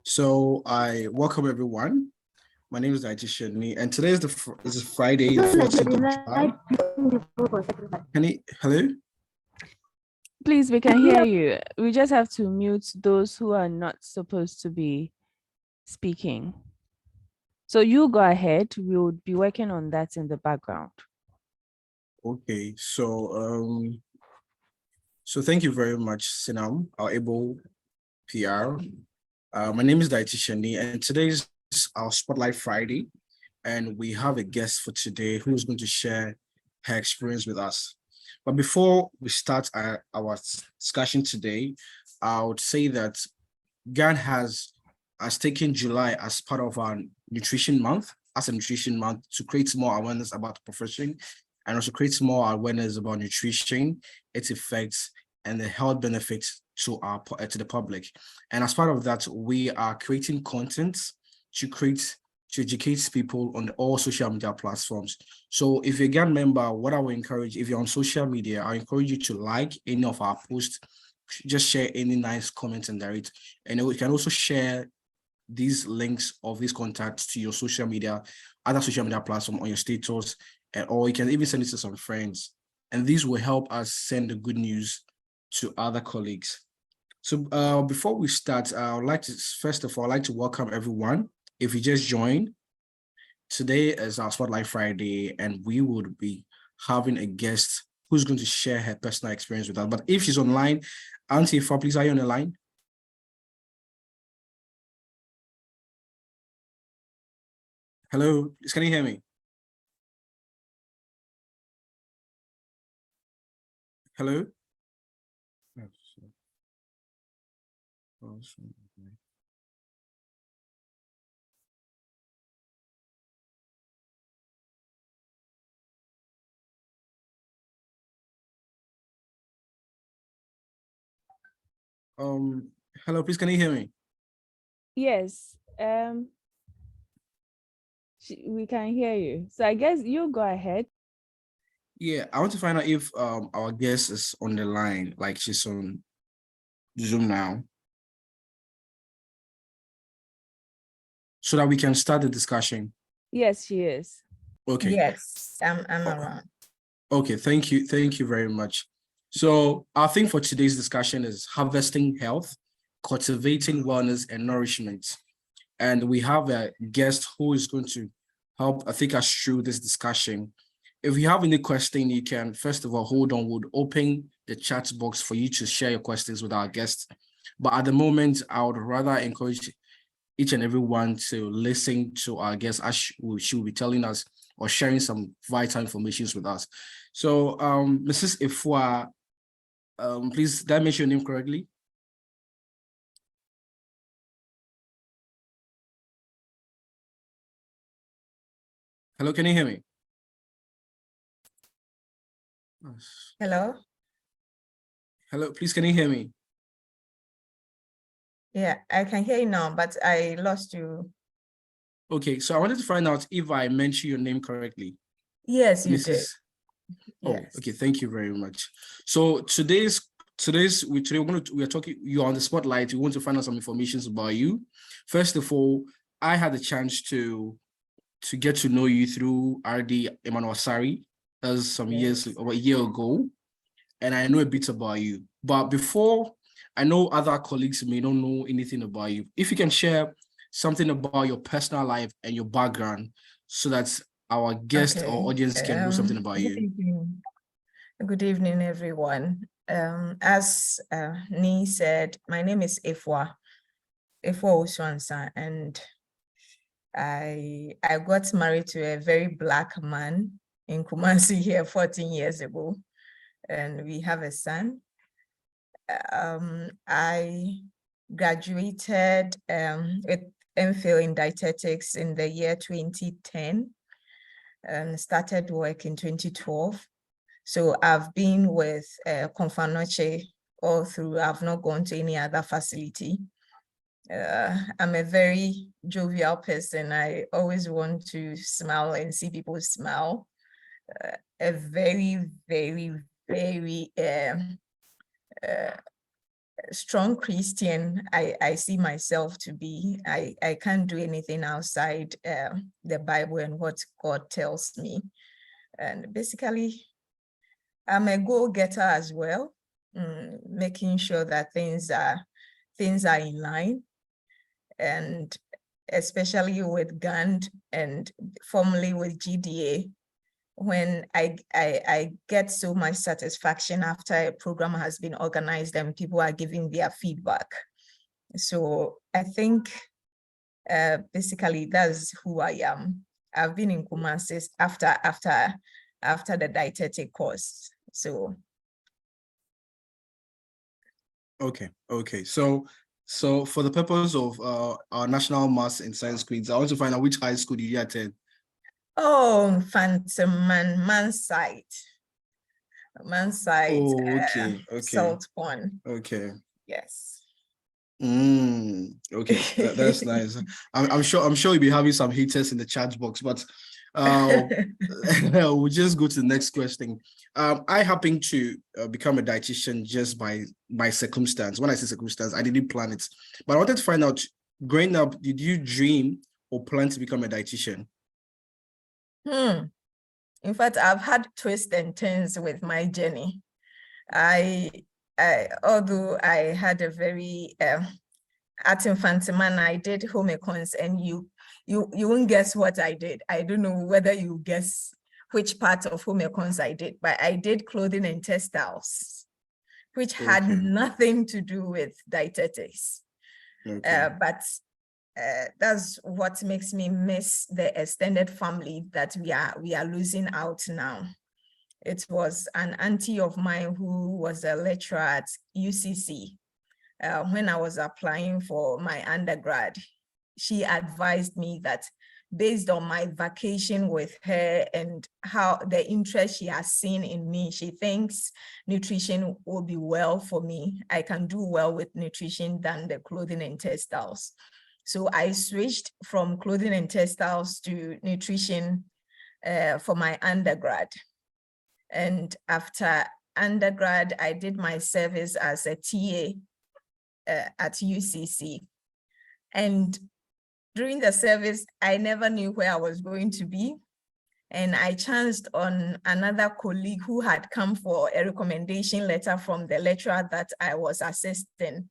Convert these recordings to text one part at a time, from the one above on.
So I welcome everyone. My name is Dietitian Nii, and today is is Friday, the 14th of July. Hello? Please, we can hear you. We just have to mute those who are not supposed to be speaking. So you go ahead. We'll be working on that in the background. Okay, so thank you very much, Sinam, our able PR. My name is Dietitian Nii, and today is our Spotlight Friday, and we have a guest for today who is going to share her experience with us. But before we start our discussion today, I would say that GAN has taken July as part of our nutrition month, to create more awareness about the profession and also create more awareness about nutrition, its effects, and the health benefits to the public. And as part of that, we are creating content to educate people on all social media platforms. So if you're a GAN member, what I will encourage, if you're on social media, I encourage you to like any of our posts, just share any nice comments and direct. And you can also share these links of these contacts to your social media, other social media platform on your status, or you can even send it to some friends. And these will help us send the good news to other colleagues. So before we start, I would like to, first of all, I'd like to welcome everyone. If you just joined, today is our Spotlight Friday, and we would be having a guest who's going to share her personal experience with us. But if she's online, Auntie Efua, please, are you on the line? Hello, can you hear me? Hello? Hello, please, can you hear me? Yes, we can hear you. So I guess you go ahead. Yeah, I want to find out if our guest is on the line, like she's on Zoom now, so that we can start the discussion. Yes, she is. Okay. Yes, I'm around. Okay, thank you very much. So our theme for today's discussion is harvesting health, cultivating wellness and nourishment. And we have a guest who is going to help take us through this discussion. If you have any question, you can, first of all, hold on, we'll open the chat box for you to share your questions with our guest. But at the moment, I would rather encourage each and everyone to listen to our guest as she will be telling us or sharing some vital information with us. So, Mrs. Efua, please, did I mention your name correctly? Hello, can you hear me? Hello? Hello, please, can you hear me? Yeah, I can hear you now, but I lost you. Okay, so I wanted to find out if I mentioned your name correctly. Yes, you did. Oh, yes. Okay, thank you very much. So today we are talking, you're on the spotlight. We want to find out some information about you. First of all, I had the chance to get to know you through RD Emmanuel Sari. That was some years, over a year ago. And I know a bit about you. But before, I know other colleagues may not know anything about you. If you can share something about your personal life and your background so that our guest or audience can know something about you. Good evening, everyone. As Nii said, my name is Efua Owusu-Ansah, and I got married to a very Black man in Kumasi here 14 years ago, and we have a son. I graduated with MPhil in Dietetics in the year 2010 and started work in 2012. So I've been with Confanoche all through. I've not gone to any other facility. I'm a very jovial person. I always want to smile and see people smile. A very, very, very strong Christian I see myself to be. I can't do anything outside the Bible and what God tells me. And basically, I'm a go-getter as well, making sure that things are in line, and especially with GAND and formerly with GDA, when I get so much satisfaction after a program has been organized and people are giving their feedback. So I think basically that's who I am. I've been in Kumasi after the dietetic course. So Okay. So for the purpose of our National Maths and Science quiz, I want to find out which high school did you attend? oh, Manside. Oh, okay. Salt Pond. Okay. Yes. Okay, that's nice. I'm sure you'll be having some haters in the chat box, but we'll just go to the next question. I happen to become a dietitian just by circumstance. When I say circumstance, I didn't plan it, but I wanted to find out, growing up, did you dream or plan to become a dietitian? In fact, I've had twists and turns with my journey. Although I had a very at Infantiman, I did home econs, and you won't guess what I did. I don't know whether you guess which part of home econs I did, but I did clothing and textiles, which had nothing to do with dietetics. But that's what makes me miss the extended family that we are losing out now. It was an auntie of mine who was a lecturer at UCC. When I was applying for my undergrad, she advised me that based on my vacation with her and how the interest she has seen in me, she thinks nutrition will be well for me. I can do well with nutrition than the clothing and textiles. So I switched from clothing and textiles to nutrition for my undergrad. And after undergrad, I did my service as a TA at UCC. And during the service, I never knew where I was going to be. And I chanced on another colleague who had come for a recommendation letter from the lecturer that I was assisting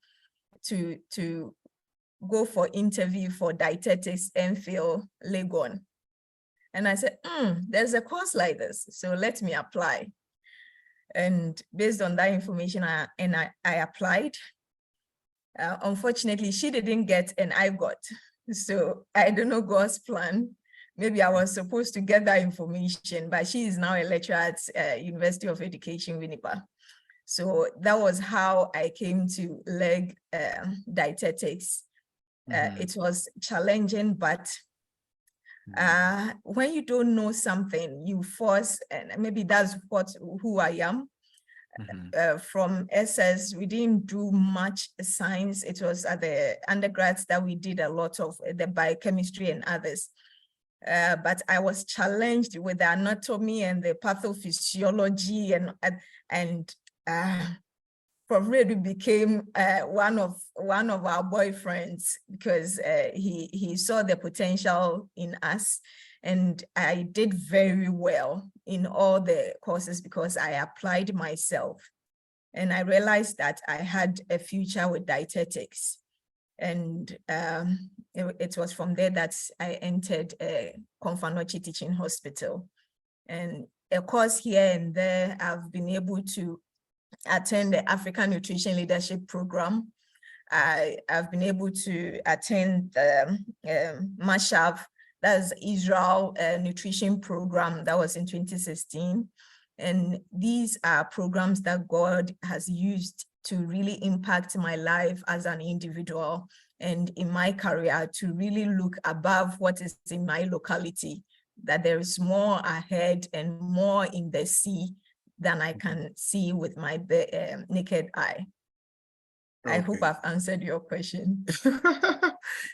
to go for interview for dietetics MPhil Legon. And I said, there's a course like this, so let me apply. And based on that information, I applied. Unfortunately, she didn't get and I got. So I don't know God's plan. Maybe I was supposed to get that information, but she is now a lecturer at University of Education, Winnipeg. So that was how I came to leg dietetics. It was challenging, but when you don't know something, you force, and maybe that's who I am. From SS, we didn't do much science. It was at the undergrads that we did a lot of the biochemistry and others. But I was challenged with the anatomy and the pathophysiology, and Prof. Redu became one of our boyfriends because he saw the potential in us, and I did very well in all the courses because I applied myself, and I realized that I had a future with dietetics, and it was from there that I entered Konfanochi Teaching Hospital, and a course here and there. I've been able to attend the African Nutrition Leadership Program. I've been able to attend the Mashav, that's Israel Nutrition Program, that was in 2016. And these are programs that God has used to really impact my life as an individual and in my career, to really look above what is in my locality, that there is more ahead and more in the sea than I can see with my naked eye. Okay. I hope I've answered your question.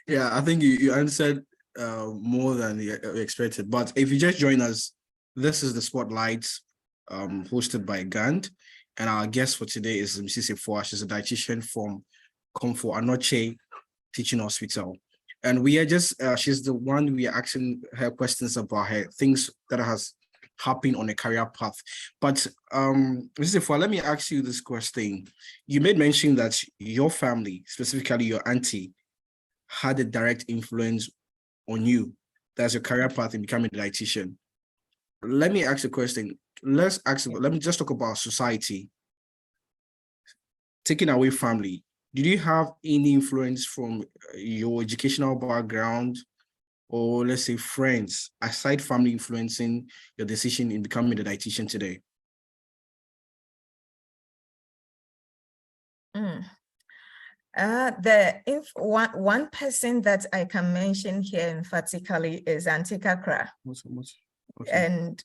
Yeah, I think you answered more than you expected. But if you just join us, this is the Spotlight hosted by GAND. And our guest for today is Mrs Efua. She's a dietitian from Comfort Anoche Teaching Hospital. And we are just, she's the one we are asking her questions about her things that has happened on a career path. But Mrs Efua, let me ask you this question. You made mention that your family, specifically your auntie, had a direct influence on you. That's your career path in becoming a dietitian. Let me ask a question. Let me just talk about society. Taking away family, did you have any influence from your educational background or let's say friends, aside family influencing your decision in becoming a dietitian today? One person that I can mention here emphatically is Auntie Kakra. Okay. And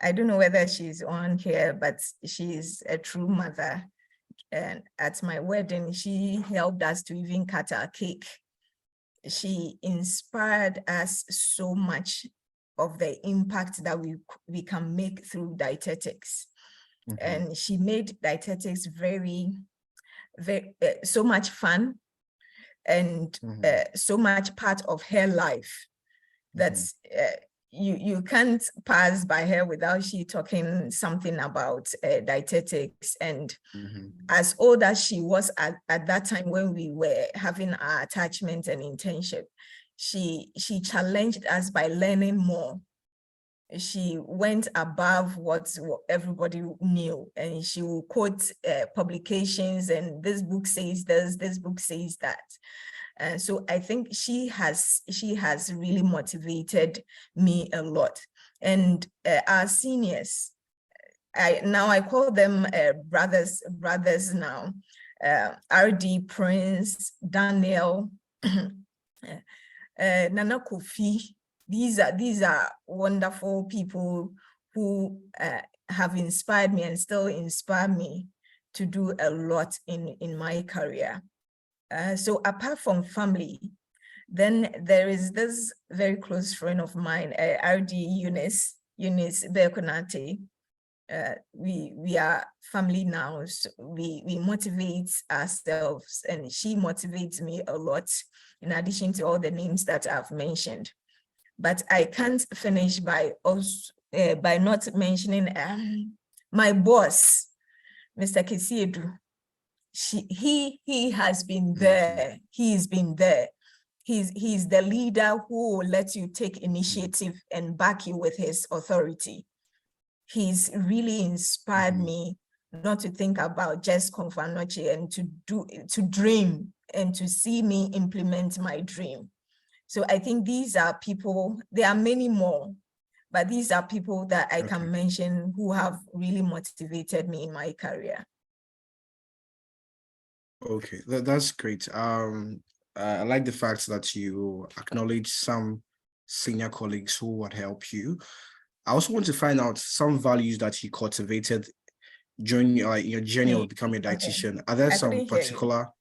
I don't know whether she's on here, but she's a true mother. And at my wedding, she helped us to even cut our cake. She inspired us so much of the impact that we can make through dietetics. And she made dietetics very so much fun and so much part of her life that you can't pass by her without she talking something about dietetics. And as old as she was at that time when we were having our attachment and internship, she challenged us by learning more. She went above what everybody knew, and she will quote publications, and this book says this book says that. So I think she has really motivated me a lot. And our seniors, I call them brothers now, RD, Prince, Daniel, Nana Kofi. These are wonderful people who have inspired me and still inspire me to do a lot in my career. So apart from family, then there is this very close friend of mine, RD Eunice Bekonate. We are family now, so we motivate ourselves, and she motivates me a lot, in addition to all the names that I've mentioned. But I can't finish by not mentioning my boss, Mr. Kesiedu. He has been there. He's been there. He's the leader who will let you take initiative and back you with his authority. He's really inspired me not to think about just Confanoche and to dream and to see me implement my dream. So I think these are people, there are many more, but these are people that I can mention who have really motivated me in my career. Okay, that's great. I like the fact that you acknowledge some senior colleagues who would help you. I also want to find out some values that you cultivated during your journey of becoming a dietitian. Are there some particular?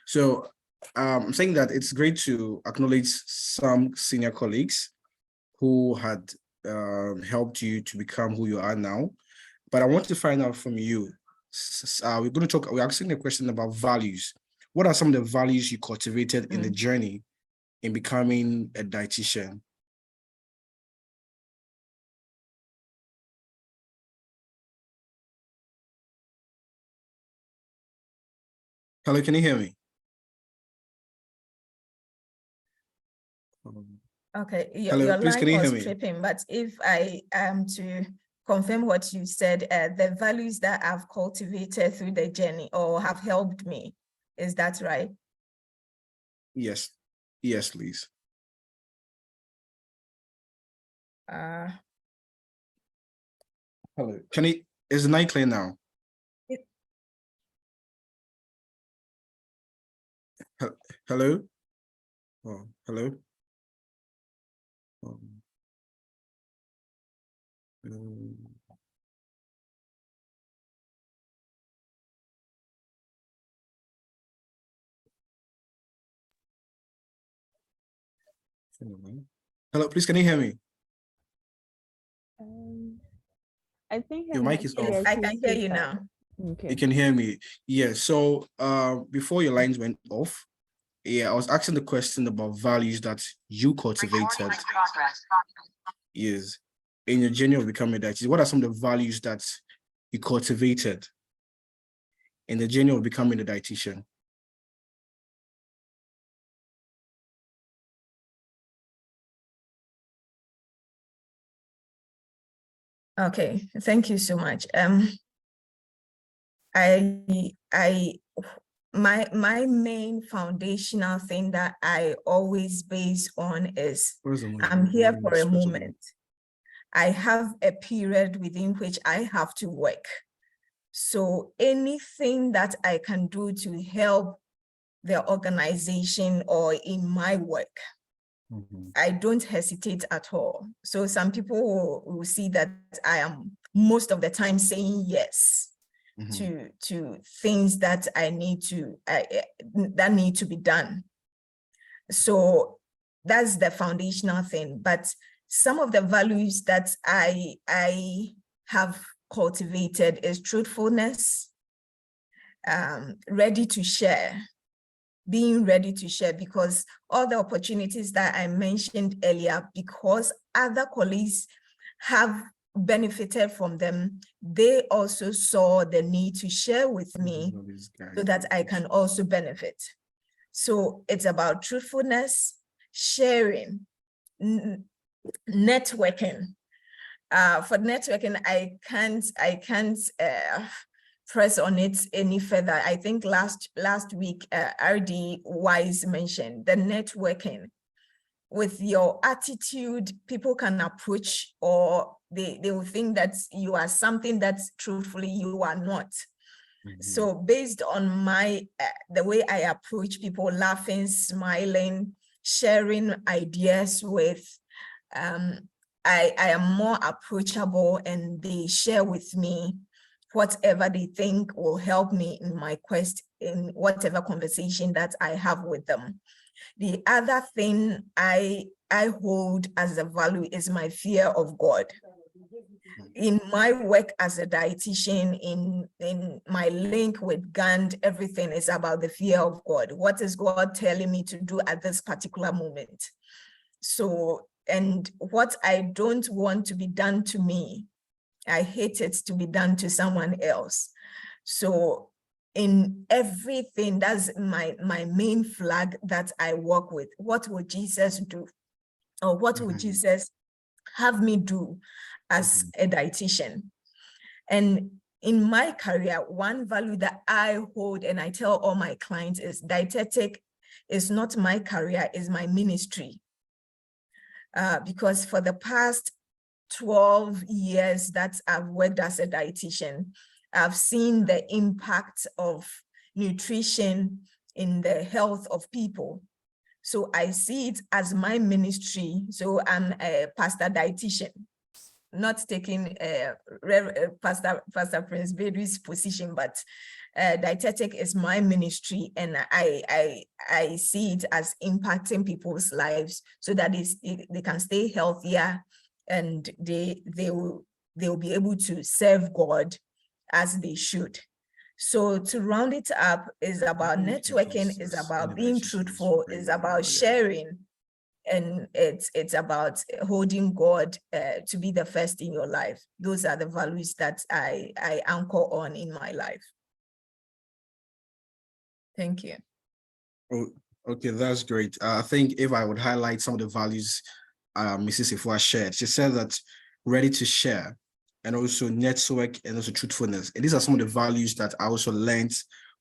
So I'm saying that it's great to acknowledge some senior colleagues who had helped you to become who you are now. But I want to find out from you, we're asking a question about values. What are some of the values you cultivated in the journey in becoming a dietitian? Hello, can you hear me? Okay, Hello, your please, line can you hear was me? tripping, but if I am to confirm what you said, the values that I've cultivated through the journey or have helped me, is that right? Yes, yes, please. Hello, Is the night clear now? Hello? Oh, hello? Hello, please, can you hear me? I think Your mic is off. Yes, I can hear you now. Okay. You can hear me. Yeah. So before your lines went off, yeah, I was asking the question about values that you cultivated. Yes. In your journey of becoming a dietitian. What are some of the values that you cultivated in the journey of becoming a dietitian? Okay, thank you so much. My main foundational thing that I always base on is I'm here for a moment. I have a period within which I have to work. So anything that I can do to help the organization or in my work, I don't hesitate at all. So some people will see that I am most of the time saying yes to things that I need to that need to be done. So that's the foundational thing. But some of the values that I have cultivated is truthfulness, ready to share, being ready to share, because all the opportunities that I mentioned earlier, because other colleagues have benefited from them, they also saw the need to share with me so that I can also benefit. So it's about truthfulness, sharing, networking. For networking, I can't press on it any further. I think last week, RD Wise mentioned the networking. With your attitude, people can approach, or they will think that you are something that truthfully you are not. So based on my the way I approach people, laughing, smiling, sharing ideas with, I am more approachable, and they share with me whatever they think will help me in my quest, in whatever conversation that I have with them. The other thing I hold as a value is my fear of God. In my work as a dietitian, in my link with Gand, everything is about the fear of God. What is God telling me to do at this particular moment? So, and what I don't want to be done to me, I hate it to be done to someone else. So in everything, that's my main flag that I work with. What would Jesus do? Or what would Jesus have me do as a dietitian? And in my career, one value that I hold and I tell all my clients is dietetic is not my career, is my ministry. Because for the past 12 years that I've worked as a dietitian, I've seen the impact of nutrition in the health of people. So I see it as my ministry. So I'm a pastor dietitian, not taking Pastor Prince Bedou's position, but dietetic is my ministry, and I see it as impacting people's lives so that they can stay healthier, and they will be able to serve God as they should. So to round it up, is about networking, is about being truthful, is about sharing, and it's about holding God to be the first in your life. Those are the values that I anchor on in my life. Thank you. Oh, okay, that's great. I think if I would highlight some of the values Mrs. Efua shared, she said that ready to share, and also network, and also truthfulness. And these are some of the values that I also learned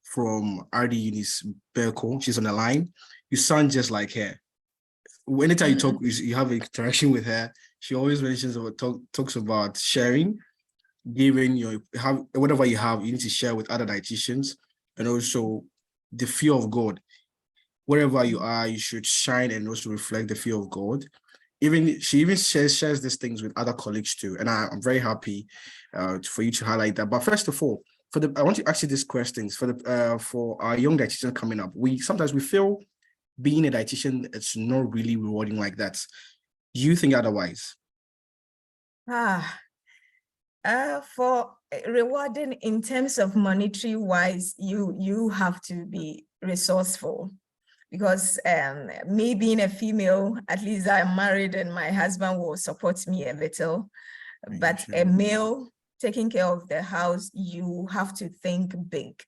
from RD Eunice Berko. She's on the line. You sound just like her. Anytime you talk, you have interaction with her, she always mentions about talks about sharing, giving whatever you have, you need to share with other dietitians, and also the fear of God. Wherever you are, you should shine and also reflect the fear of God. She even shares these things with other colleagues too, and I'm very happy for you to highlight that. But first of all, I want to ask you these questions for our young dietitians coming up. Sometimes we feel being a dietitian, it's not really rewarding like that. Do you think otherwise? For rewarding in terms of monetary wise, you have to be resourceful, because me being a female, at least I'm married and my husband will support me a little. But a male taking care of the house, you have to think big.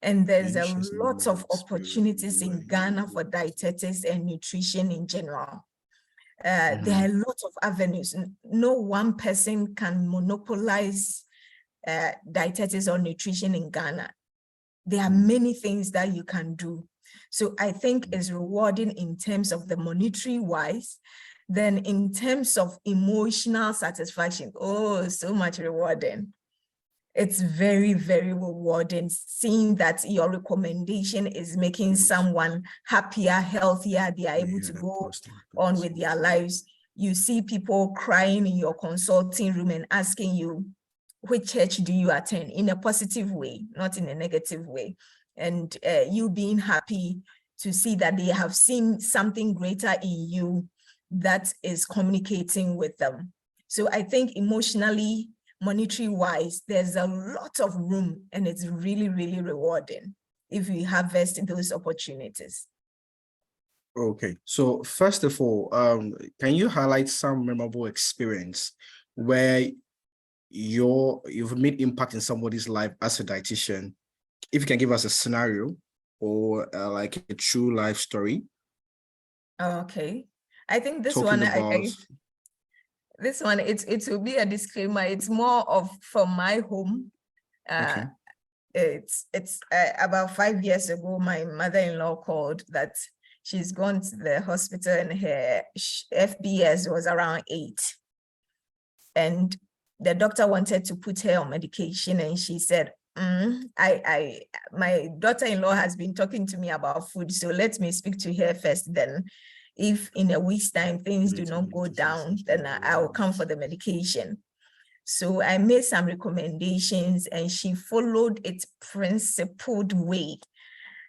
And there's a lot of opportunities in Ghana for dietetics and nutrition in general. There are lots of avenues. No one person can monopolize dietetics or nutrition in Ghana. There are many things that you can do. So I think it's rewarding in terms of the monetary wise. Then in terms of emotional satisfaction, oh, so much rewarding. It's very, very rewarding seeing that your recommendation is making someone happier, healthier, they are able to go on with their lives. You see people crying in your consulting room and asking you, which church do you attend, in a positive way, not in a negative way. And you being happy to see that they have seen something greater in you that is communicating with them. So I think emotionally, monetary wise, there's a lot of room, and it's really, really rewarding if we harvest those opportunities. Okay, so first of all, can you highlight some memorable experience where you've made impact in somebody's life as a dietitian? If you can give us a scenario or like a true life story. Okay, I think this Talking one, about... this one, it will be a disclaimer. It's more of from my home. Okay. It's about 5 years ago, my mother-in-law called that she's gone to the hospital and her FBS was around 8. And the doctor wanted to put her on medication, and she said, my daughter-in-law has been talking to me about food, so let me speak to her first. Then if in a week's time things do not go down, then I will come for the medication. So I made some recommendations and she followed its principled way.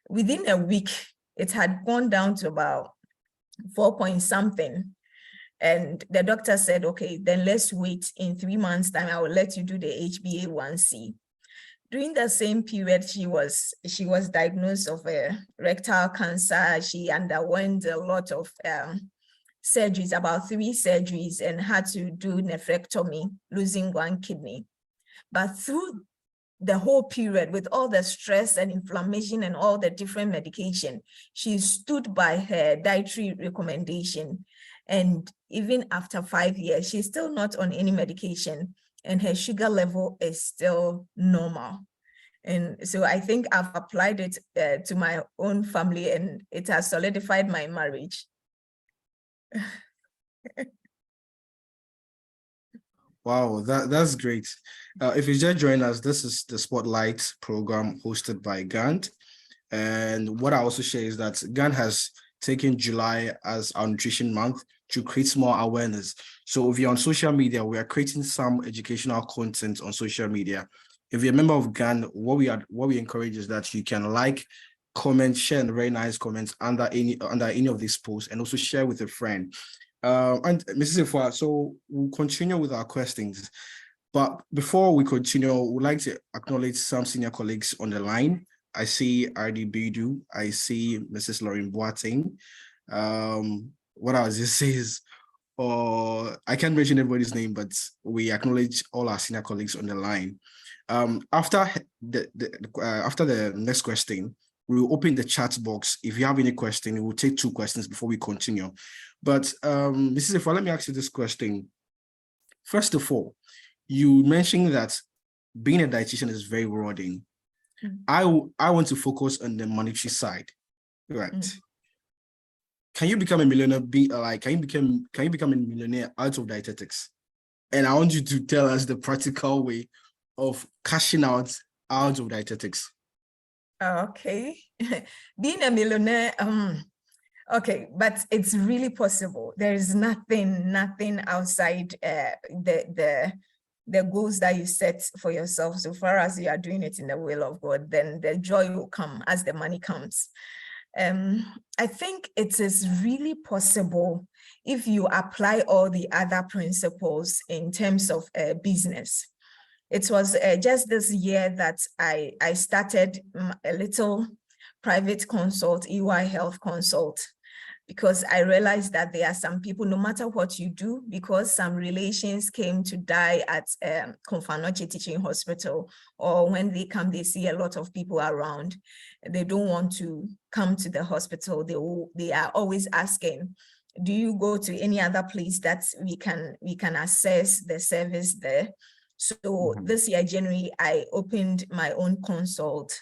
Within a week, it had gone down to about 4 point something. And the doctor said, okay, then let's wait. In 3 months' time, I will let you do the HbA1c. During the same period, she was diagnosed of a rectal cancer. She underwent a lot of surgeries, about 3 surgeries, and had to do nephrectomy, losing 1 kidney. But through the whole period, with all the stress and inflammation and all the different medication, she stood by her dietary recommendation. And even after 5 years, she's still not on any medication, and her sugar level is still normal. And so I think I've applied it to my own family, and it has solidified my marriage. Wow, that's great. If you just join us, this is the Spotlight program hosted by Gant. And what I also share is that Gant has taken July as our nutrition month to create more awareness. So if you're on social media, we are creating some educational content on social media. If you're a member of GAN, what we encourage is that you can like, comment, share very nice comments under any of these posts, and also share with a friend. And Mrs. Efua, so we'll continue with our questions. But before we continue, we'd like to acknowledge some senior colleagues on the line. I see RD Bidu, I see Mrs. Lauren Boateng. What I was just saying is, I can't mention everybody's name, but we acknowledge all our senior colleagues on the line. After the next question, we will open the chat box. If you have any question, we will take 2 questions before we continue. But Mrs. Efua, let me ask you this question. First of all, you mentioned that being a dietitian is very rewarding. I want to focus on the monetary side, right? Can you become a millionaire? Can you become a millionaire out of dietetics? And I want you to tell us the practical way of cashing out of dietetics. Okay, being a millionaire. Okay, but it's really possible. There is nothing outside the goals that you set for yourself. So far as you are doing it in the will of God, then the joy will come as the money comes. I think it is really possible if you apply all the other principles in terms of business. it was just this year that I started a little private consult, EY Health Consult, because I realized that there are some people, no matter what you do, because some relations came to die at Konfanoche Teaching Hospital, or when they come, they see a lot of people around. They don't want to come to the hospital. They are always asking, do you go to any other place that we can assess the service there? So this year, January, I opened my own consult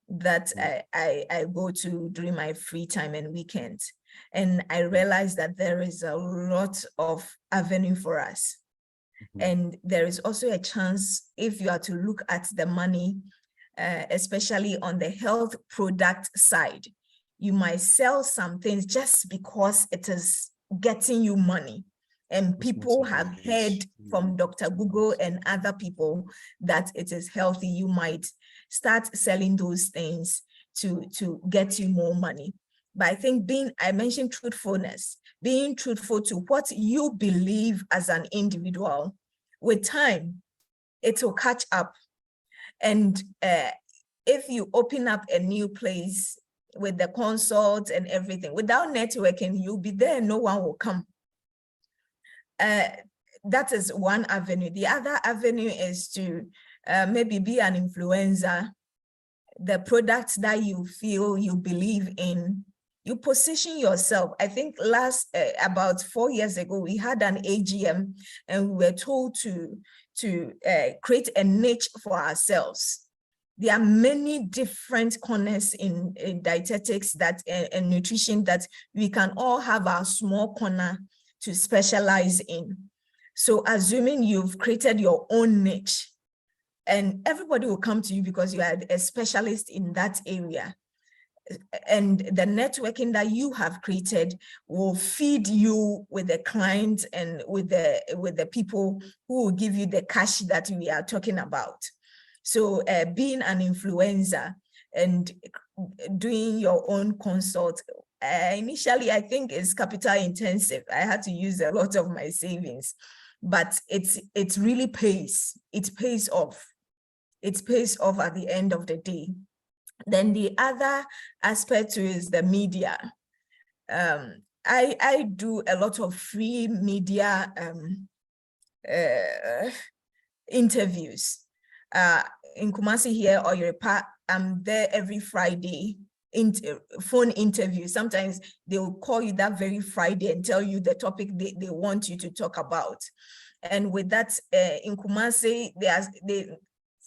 that I go to during my free time and weekends. And I realized that there is a lot of avenue for us. And there is also a chance, if you are to look at the money, especially on the health product side, you might sell some things just because it is getting you money. And people have heard from Dr. Google and other people that it is healthy. You might start selling those things to get you more money. But I think I mentioned truthfulness, being truthful to what you believe as an individual. With time, it will catch up. And if you open up a new place with the consult and everything, without networking, you'll be there, no one will come. That is one avenue. The other avenue is to maybe be an influencer. The products that you feel you believe in, you position yourself. I think about 4 years ago, we had an AGM and we were told to create a niche for ourselves. There are many different corners in dietetics and nutrition that we can all have our small corner to specialize in. So assuming you've created your own niche, and everybody will come to you because you are a specialist in that area. And the networking that you have created will feed you with the clients and with the people who will give you the cash that we are talking about. So being an influencer and doing your own consult, initially, I think it's capital intensive. I had to use a lot of my savings, but it really pays. It pays off. It pays off at the end of the day. Then the other aspect is the media. I do a lot of free media interviews. In Kumasi here or Yoruba, I'm there every Friday. Phone interview. Sometimes they will call you that very Friday and tell you the topic they want you to talk about. And with that, in Kumasi,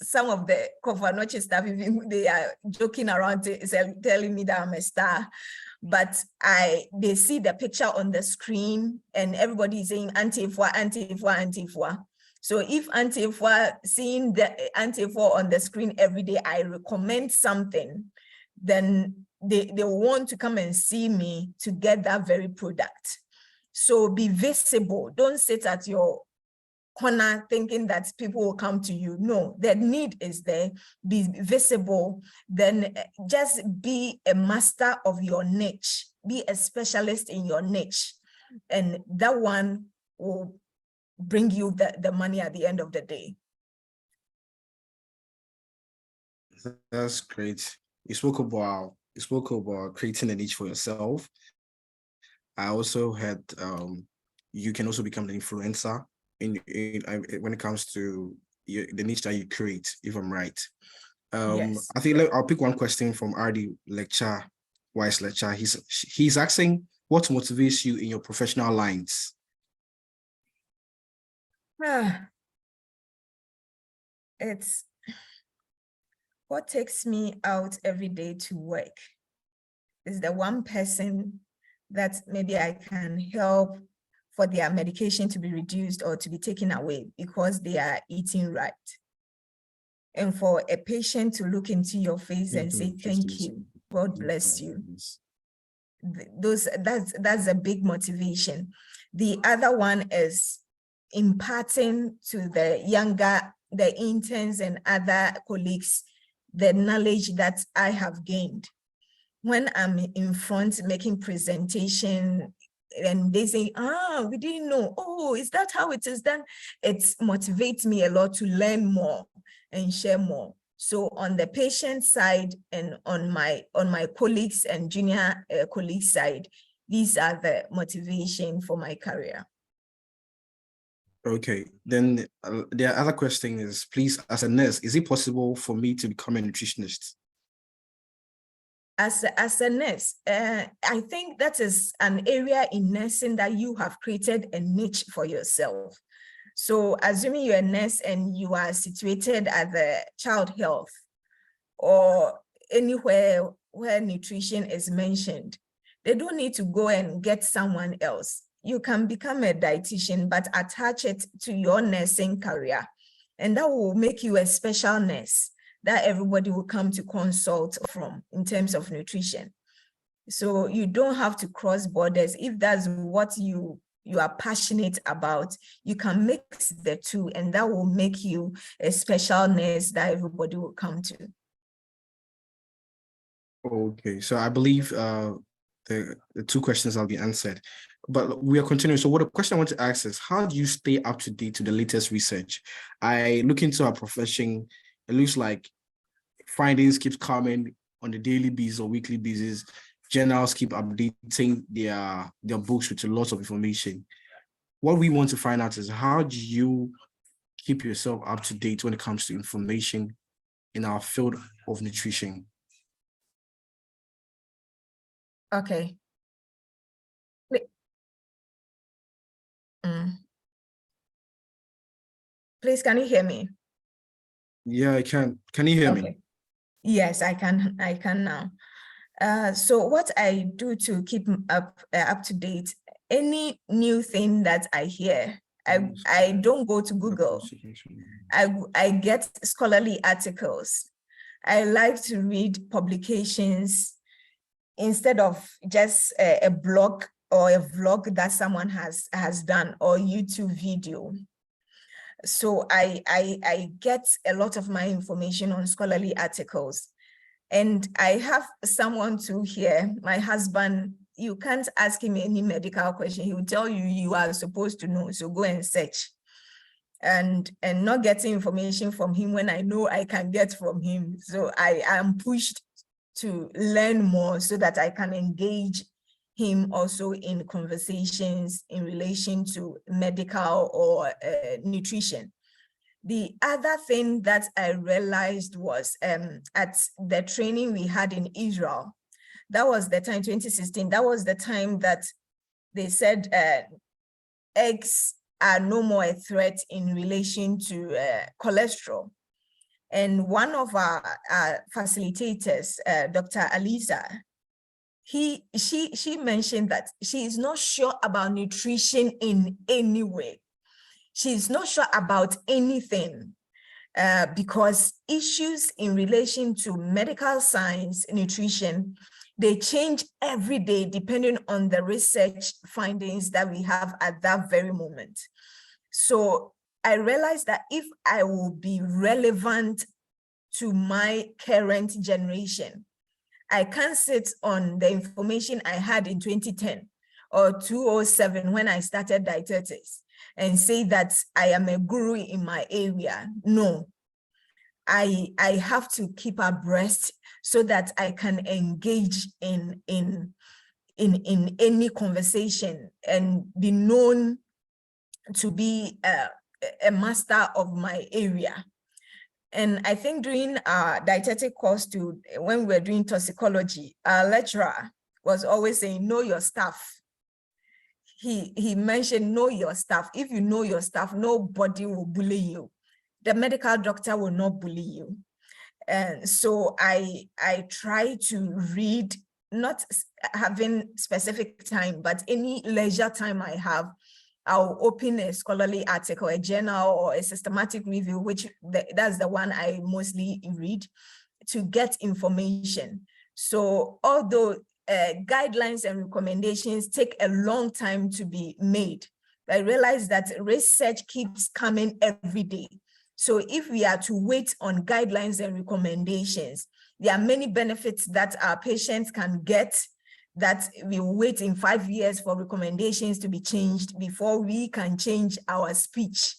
some of the Konfanoche staff, they are joking around telling me that I'm a star. But they see the picture on the screen and everybody is saying Auntie Efua, Auntie Efua, Auntie Efua. So if Auntie Efua, seeing the Auntie Efua on the screen every day, I recommend something, then they want to come and see me to get that very product. So be visible. Don't sit at your corner thinking that people will come to you. No, the need is there. Be visible. Then just be a master of your niche. Be a specialist in your niche. And that one will bring you the money at the end of the day. That's great. You spoke about creating a niche for yourself. I also had you can also become an influencer in when it comes to the niche that you create, if I'm right. Yes. I think I'll pick one question from RD lecture, Wise lecture. He's asking, what motivates you in your professional lines? It's what takes me out every day to work is the one person that maybe I can help for their medication to be reduced or to be taken away because they are eating right. And for a patient to look into your face and say, thank you, God bless you. That's a big motivation. The other one is imparting to the interns and other colleagues, the knowledge that I have gained. When I'm in front making presentation, and they say, we didn't know. Oh, is that how it is done? It motivates me a lot to learn more and share more. So on the patient side and on my colleagues and junior colleagues side, these are the motivation for my career. Okay, then the other question is, please, as a nurse, is it possible for me to become a nutritionist? As a nurse, I think that is an area in nursing that you have created a niche for yourself. So assuming you're a nurse and you are situated at the child health or anywhere where nutrition is mentioned, they don't need to go and get someone else. You can become a dietitian, but attach it to your nursing career. And that will make you a special nurse that everybody will come to consult from in terms of nutrition. So you don't have to cross borders. If that's what you are passionate about, you can mix the two, and that will make you a special nurse that everybody will come to. Okay, so I believe the two questions will be answered, but we are continuing. So what the question I want to ask is, how do you stay up to date to the latest research? I look into our profession, it looks like findings keep coming on a daily basis or weekly basis. Journals keep updating their books with a lot of information. What we want to find out is, how do you keep yourself up to date when it comes to information in our field of nutrition? Okay. Please, can you hear me? Yeah, I can. Can you hear me? Yes, I can now. So what I do to keep up to date, any new thing that I hear, I don't go to Google. I get scholarly articles. I like to read publications instead of just a blog or a vlog that someone has done, or YouTube video. So I get a lot of my information on scholarly articles. And I have someone to here, my husband. You can't ask him any medical question. He will tell you, you are supposed to know, so go and search. And not getting information from him when I know I can get from him. So I am pushed to learn more so that I can engage him also in conversations in relation to medical or nutrition. The other thing that I realized was at the training we had in Israel, that was the time, 2016, that was the time that they said eggs are no more a threat in relation to cholesterol. And one of our facilitators, Dr. Alisa, she mentioned that she is not sure about nutrition in any way. She's not sure about anything because issues in relation to medical science, nutrition, they change every day depending on the research findings that we have at that very moment. So I realized that if I will be relevant to my current generation, I can't sit on the information I had in 2010 or 2007 when I started dietetics and say that I am a guru in my area. No, I have to keep abreast so that I can engage in any conversation and be known to be a master of my area. And I think during our dietetic course too, when we were doing toxicology, our lecturer was always saying, know your stuff. He mentioned, know your stuff. If you know your stuff, nobody will bully you. The medical doctor will not bully you. And so I try to read, not having specific time, but any leisure time I have, I'll open a scholarly article, a journal, or a systematic review, which that's the one I mostly read, to get information. So although guidelines and recommendations take a long time to be made, I realize that research keeps coming every day. So if we are to wait on guidelines and recommendations, there are many benefits that our patients can get that we wait in 5 years for recommendations to be changed before we can change our speech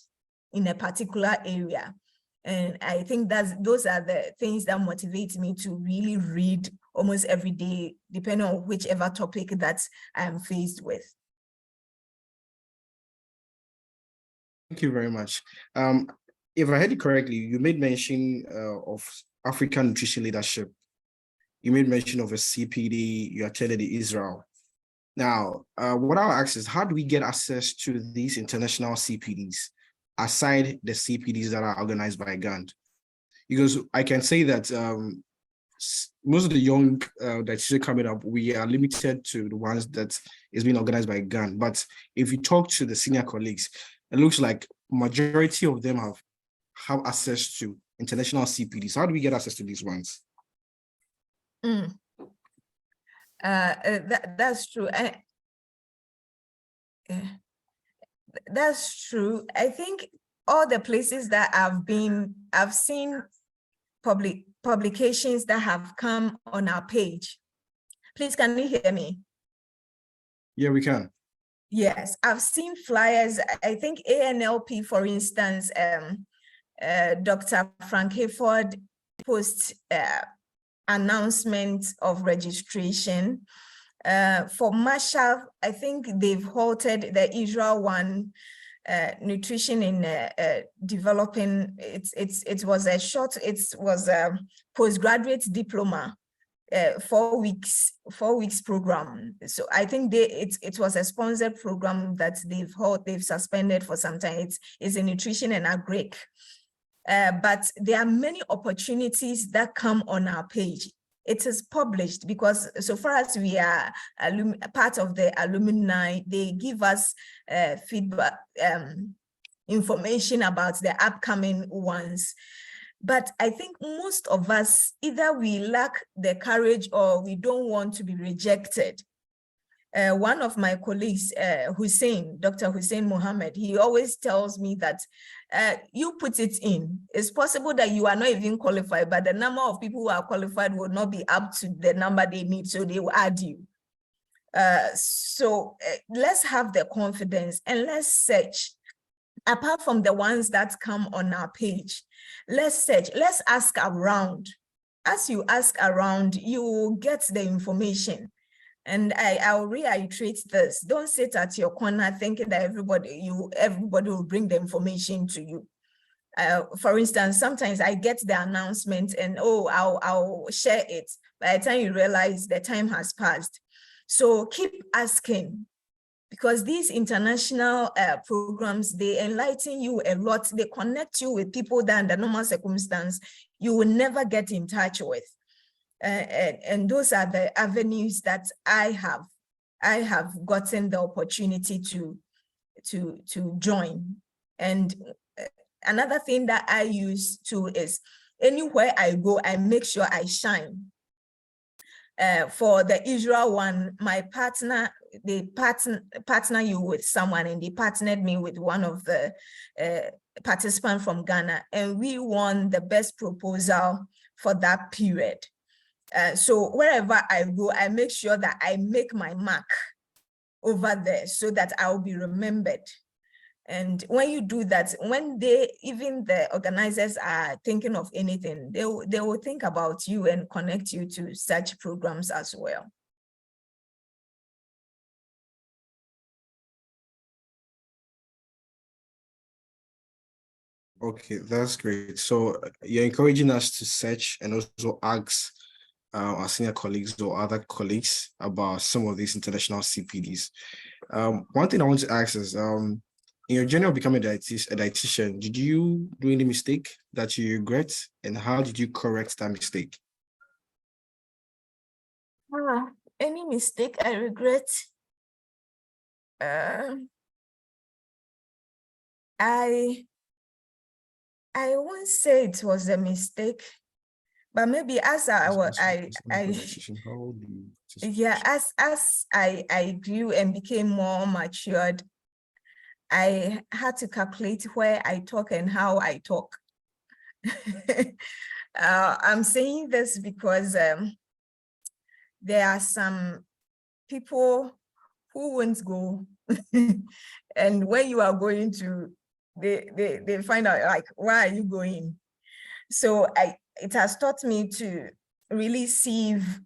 in a particular area. And I think those are the things that motivate me to really read almost every day, depending on whichever topic that I am faced with. Thank you very much. If I heard it correctly, you made mention of African nutrition leadership. You made mention of a CPD, you attended Israel. Now, what I'll ask is, how do we get access to these international CPDs, aside the CPDs that are organized by GAND? Because I can say that most of the young dietitians coming up, we are limited to the ones that is being organized by GAND. But if you talk to the senior colleagues, it looks like majority of them have access to international CPDs. How do we get access to these ones? That's true. That's true. I think all the places that I've seen publications that have come on our page. Please, can you hear me? Yeah, we can. Yes, I've seen flyers. I think ANLP, for instance, Dr. Frank Hayford posts announcements of registration. For Marshall, I think they've halted the Israel one, nutrition in developing. It was a postgraduate diploma, 4 weeks program. So I think it was a sponsored program that they've suspended for some time. It's a nutrition and agric. But there are many opportunities that come on our page. It is published because so far as we are part of the alumni, they give us feedback, information about the upcoming ones. But I think most of us, either we lack the courage or we don't want to be rejected. One of my colleagues, Dr. Hussein Mohammed, he always tells me that you put it in. It's possible that you are not even qualified, but the number of people who are qualified will not be up to the number they need, so they will add you. So let's have the confidence and let's search. Apart from the ones that come on our page, let's search, let's ask around. As you ask around, you will get the information. And I'll reiterate this: don't sit at your corner thinking that everybody will bring the information to you. For instance, sometimes I get the announcement and I'll share it. By the time you realize the time has passed. So keep asking, because these international programs, they enlighten you a lot. They connect you with people that under normal circumstance you will never get in touch with. And those are the avenues that I have gotten the opportunity to join. And another thing that I use too is anywhere I go, I make sure I shine. For the Israel one, my partner, they partner you with someone, and they partnered me with one of the participants from Ghana, and we won the best proposal for that period. So wherever I go, I make sure that I make my mark over there so that I'll be remembered. And when you do that, when even the organizers are thinking of anything, they will think about you and connect you to such programs as well. Okay, that's great. So you're encouraging us to search and also ask our senior colleagues or other colleagues about some of these international CPDs. One thing I want to ask is, in your journey of becoming a dietitian, did you do any mistake that you regret, and how did you correct that mistake? Any mistake I regret? I won't say it was a mistake, but maybe as I grew and became more matured, I had to calculate where I talk and how I talk. I'm saying this because there are some people who won't go. And when you are going to, they find out like, why are you going? So it has taught me to really sieve.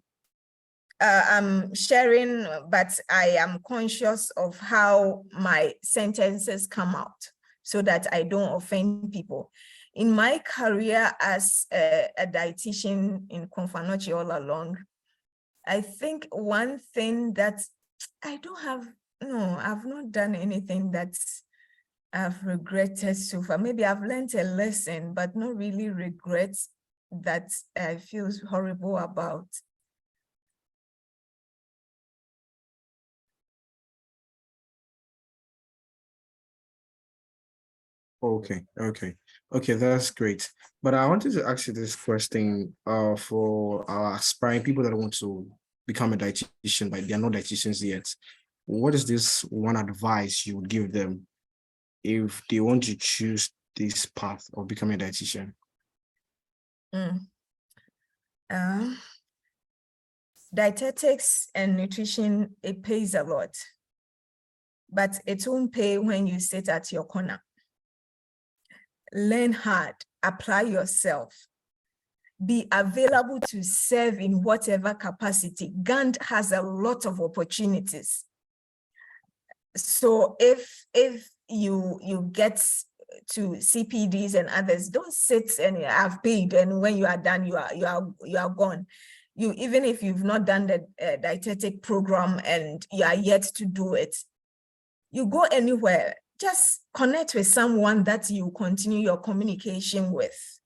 I'm sharing, but I am conscious of how my sentences come out so that I don't offend people. In my career as a dietitian in Konfanochi all along, I think one thing that I don't have, no, I've not done anything that I've regretted so far. Maybe I've learned a lesson, but not really regrets that I feel horrible about. Okay, that's great. But I wanted to ask you this question for our aspiring people that want to become a dietitian, but they are not dietitians yet. What is this one advice you would give them if they want to choose this path of becoming a dietitian? Dietetics and nutrition, it pays a lot, but it won't pay when you sit at your corner. Learn hard, apply yourself, be available to serve in whatever capacity. GAND has a lot of opportunities. So if you get to CPDs and others, don't sit and have paid, and when you are done, you are gone. You, even if you've not done the dietetic program and you are yet to do it, you go anywhere, just connect with someone that you continue your communication with.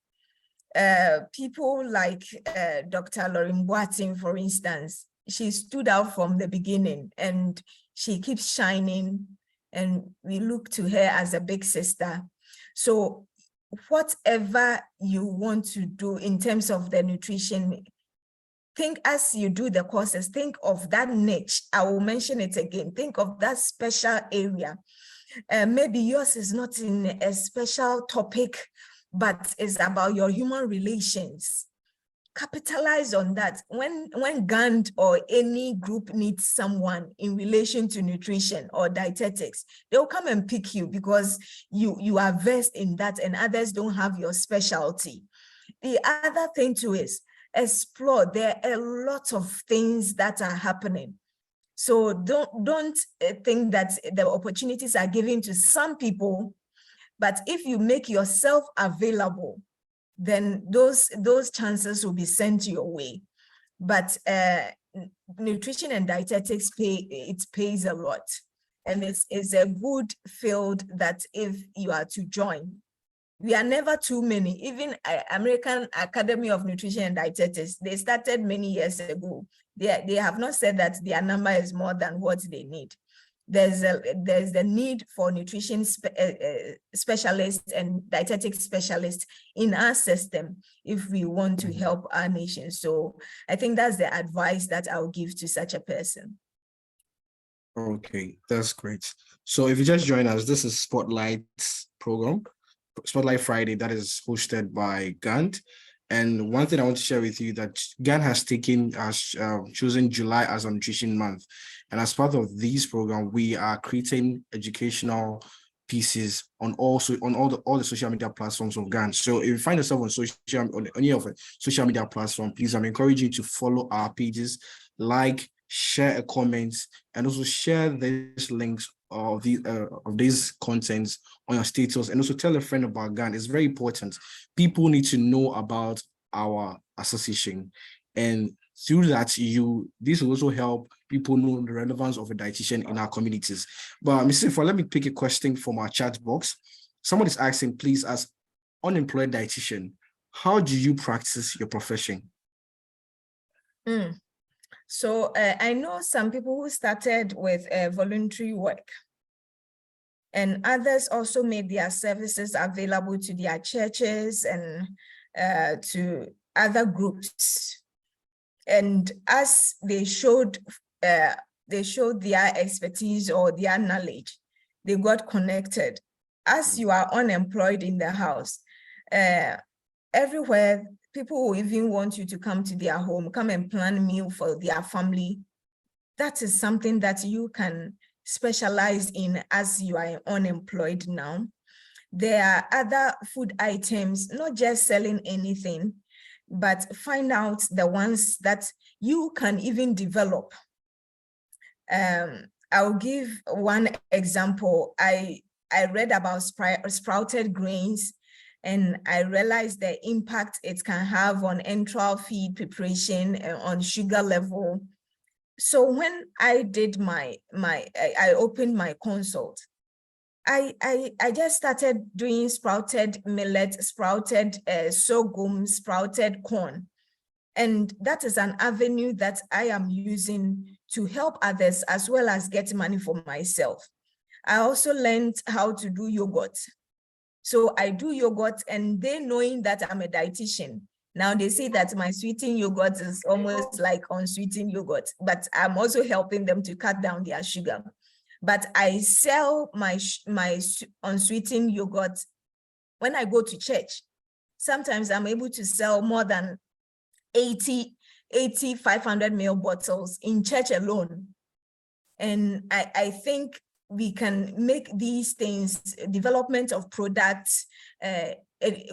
People like Dr. Lauren Boating, for instance, she stood out from the beginning and she keeps shining, and we look to her as a big sister. So whatever you want to do in terms of the nutrition, think as you do the courses, think of that niche. I will mention it again. Think of that special area. Maybe yours is not in a special topic, but it's about your human relations. Capitalize on that. When GAND or any group needs someone in relation to nutrition or dietetics, they'll come and pick you because you are versed in that and others don't have your specialty. The other thing too is explore. There are a lot of things that are happening. So don't think that the opportunities are given to some people, but if you make yourself available, then those chances will be sent your way. But nutrition and dietetics pays a lot, and it's a good field that if you are to join, we are never too many. Even American Academy of Nutrition and Dietetics, they started many years ago. They have not said that their number is more than what they need. There's the need for nutrition specialists and dietetic specialists in our system if we want to help our nation. So I think that's the advice that I'll give to such a person. Okay, that's great. So if you just join us, this is Spotlight's program, Spotlight Friday, that is hosted by GAND. And one thing I want to share with you that GAN has chosen July as a nutrition month. And as part of this program, we are creating educational pieces on all the social media platforms of GAN. So if you find yourself on any of the social media platform, please, I'm encouraging you to follow our pages, like, share a comment, and also share these links of these contents on your status, and also tell a friend about GAN. It's very important. People need to know about our association, and through that, this will also help people know the relevance of a dietitian in our communities. But Mrs. Efua, let me pick a question from our chat box. Someone is asking, please, as unemployed dietitian, how do you practice your profession? So I know some people who started with voluntary work, and others also made their services available to their churches and to other groups. And as they showed their expertise or their knowledge, they got connected. As you are unemployed in the house, everywhere, people will even want you to come to their home, come and plan a meal for their family. that is something that you can specialize in as you are unemployed now. There are other food items, not just selling anything, but find out the ones that you can even develop. I'll give one example. I read about sprouted grains, and I realized the impact it can have on enteral feed preparation, on sugar level. So when I did I opened my consult, I just started doing sprouted millet, sprouted sorghum, sprouted corn. And that is an avenue that I am using to help others as well as get money for myself. I also learned how to do yogurt. So I do yogurt, and they, knowing that I'm a dietitian, now they say that my sweetened yogurt is almost like unsweetened yogurt, but I'm also helping them to cut down their sugar. But I sell my unsweetened yogurt when I go to church. Sometimes I'm able to sell more than 80, 500 ml bottles in church alone. And I think we can make these things, development of products,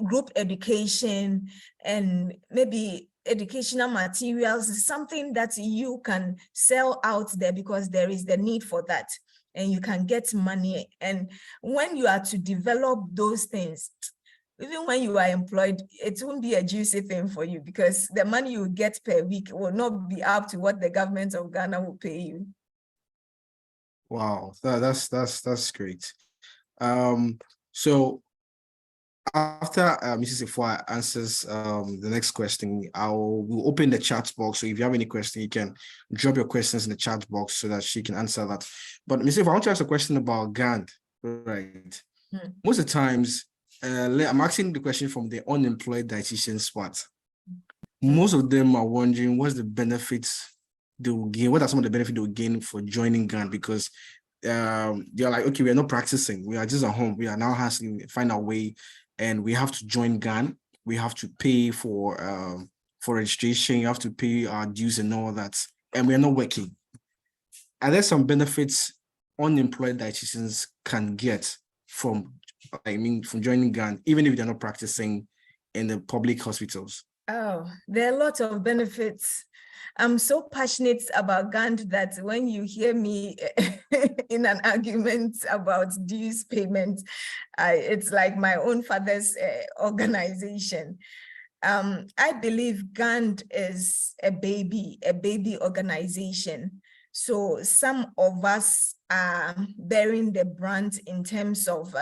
group education, and maybe educational materials, something that you can sell out there because there is the need for that, and you can get money. And when you are to develop those things, even when you are employed, it won't be a juicy thing for you because the money you get per week will not be up to what the government of Ghana will pay you. Wow, that's great. So after Mrs. Efua answers the next question, we'll open the chat box. So if you have any question, you can drop your questions in the chat box so that she can answer that. But Mrs. Efua, I want to ask a question about GAND, right? Most of the times, I'm asking the question from the unemployed dietitian spot. Most of them are wondering what's the benefits they will gain. What are some of the benefits they will gain for joining GAN? Because they're like, okay, we are not practicing. We are just at home. We are now hustling, find our way, and we have to join GAN. We have to pay for registration. You have to pay our dues and all that, and we are not working. Are there some benefits unemployed dietitians can get from joining GAN, even if they're not practicing in the public hospitals? Oh, there are a lot of benefits. I'm so passionate about GAN that when you hear me in an argument about dues payment, it's like my own father's organization. I believe GAN is a baby organization. So some of us are bearing the brunt in terms of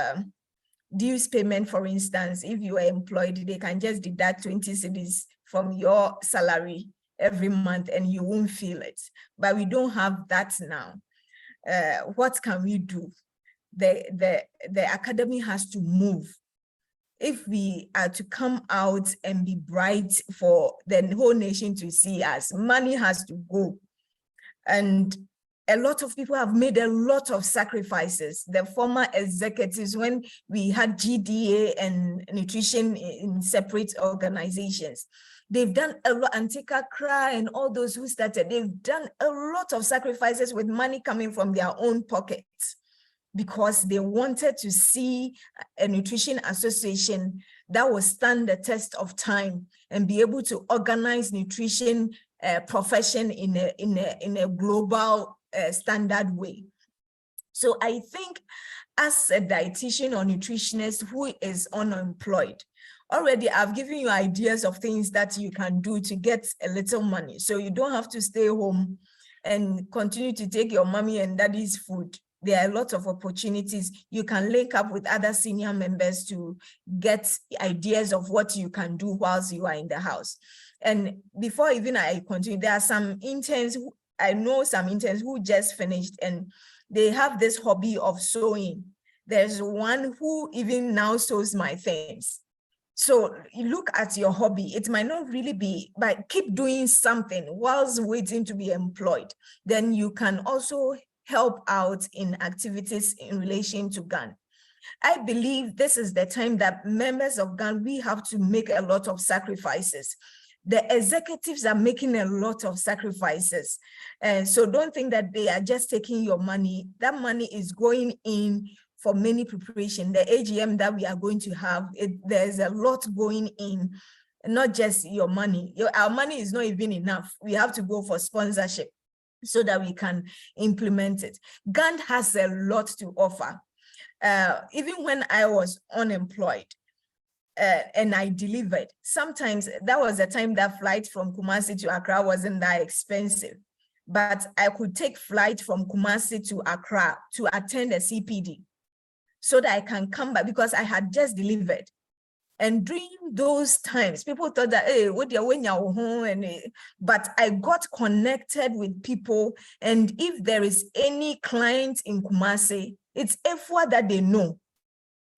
dues payment. For instance, if you are employed, they can just deduct 20 cedis from your salary every month and you won't feel it. But we don't have that now. What can we do? The academy has to move. If we are to come out and be bright for the whole nation to see us, money has to go. And a lot of people have made a lot of sacrifices. The former executives, when we had GDA and nutrition in separate organizations, they've done a lot, Antika Kra and all those who started, they've done a lot of sacrifices with money coming from their own pockets because they wanted to see a nutrition association that will stand the test of time and be able to organize nutrition profession in a global standard way. So I think as a dietitian or nutritionist who is unemployed, already I've given you ideas of things that you can do to get a little money. So you don't have to stay home and continue to take your mommy and daddy's food. There are a lot of opportunities. You can link up with other senior members to get ideas of what you can do whilst you are in the house. And before even I continue, there are some interns, I know some interns who just finished and they have this hobby of sewing. There's one who even now sews my things. So you look at your hobby, it might not really be, but keep doing something whilst waiting to be employed. Then you can also help out in activities in relation to GAN. I believe this is the time that members of GAN, we have to make a lot of sacrifices. The executives are making a lot of sacrifices. So don't think that they are just taking your money. That money is going in for many preparation. The AGM that we are going to have, there's a lot going in, not just your money. Our money is not even enough. We have to go for sponsorship so that we can implement it. Gand has a lot to offer. Even when I was unemployed, and I delivered, sometimes that was the time that flight from Kumasi to Accra wasn't that expensive, but I could take flight from Kumasi to Accra to attend a CPD so that I can come back because I had just delivered. And during those times, people thought that, hey, what you're when you're home, but I got connected with people. And if there is any client in Kumasi, it's Efua that they know.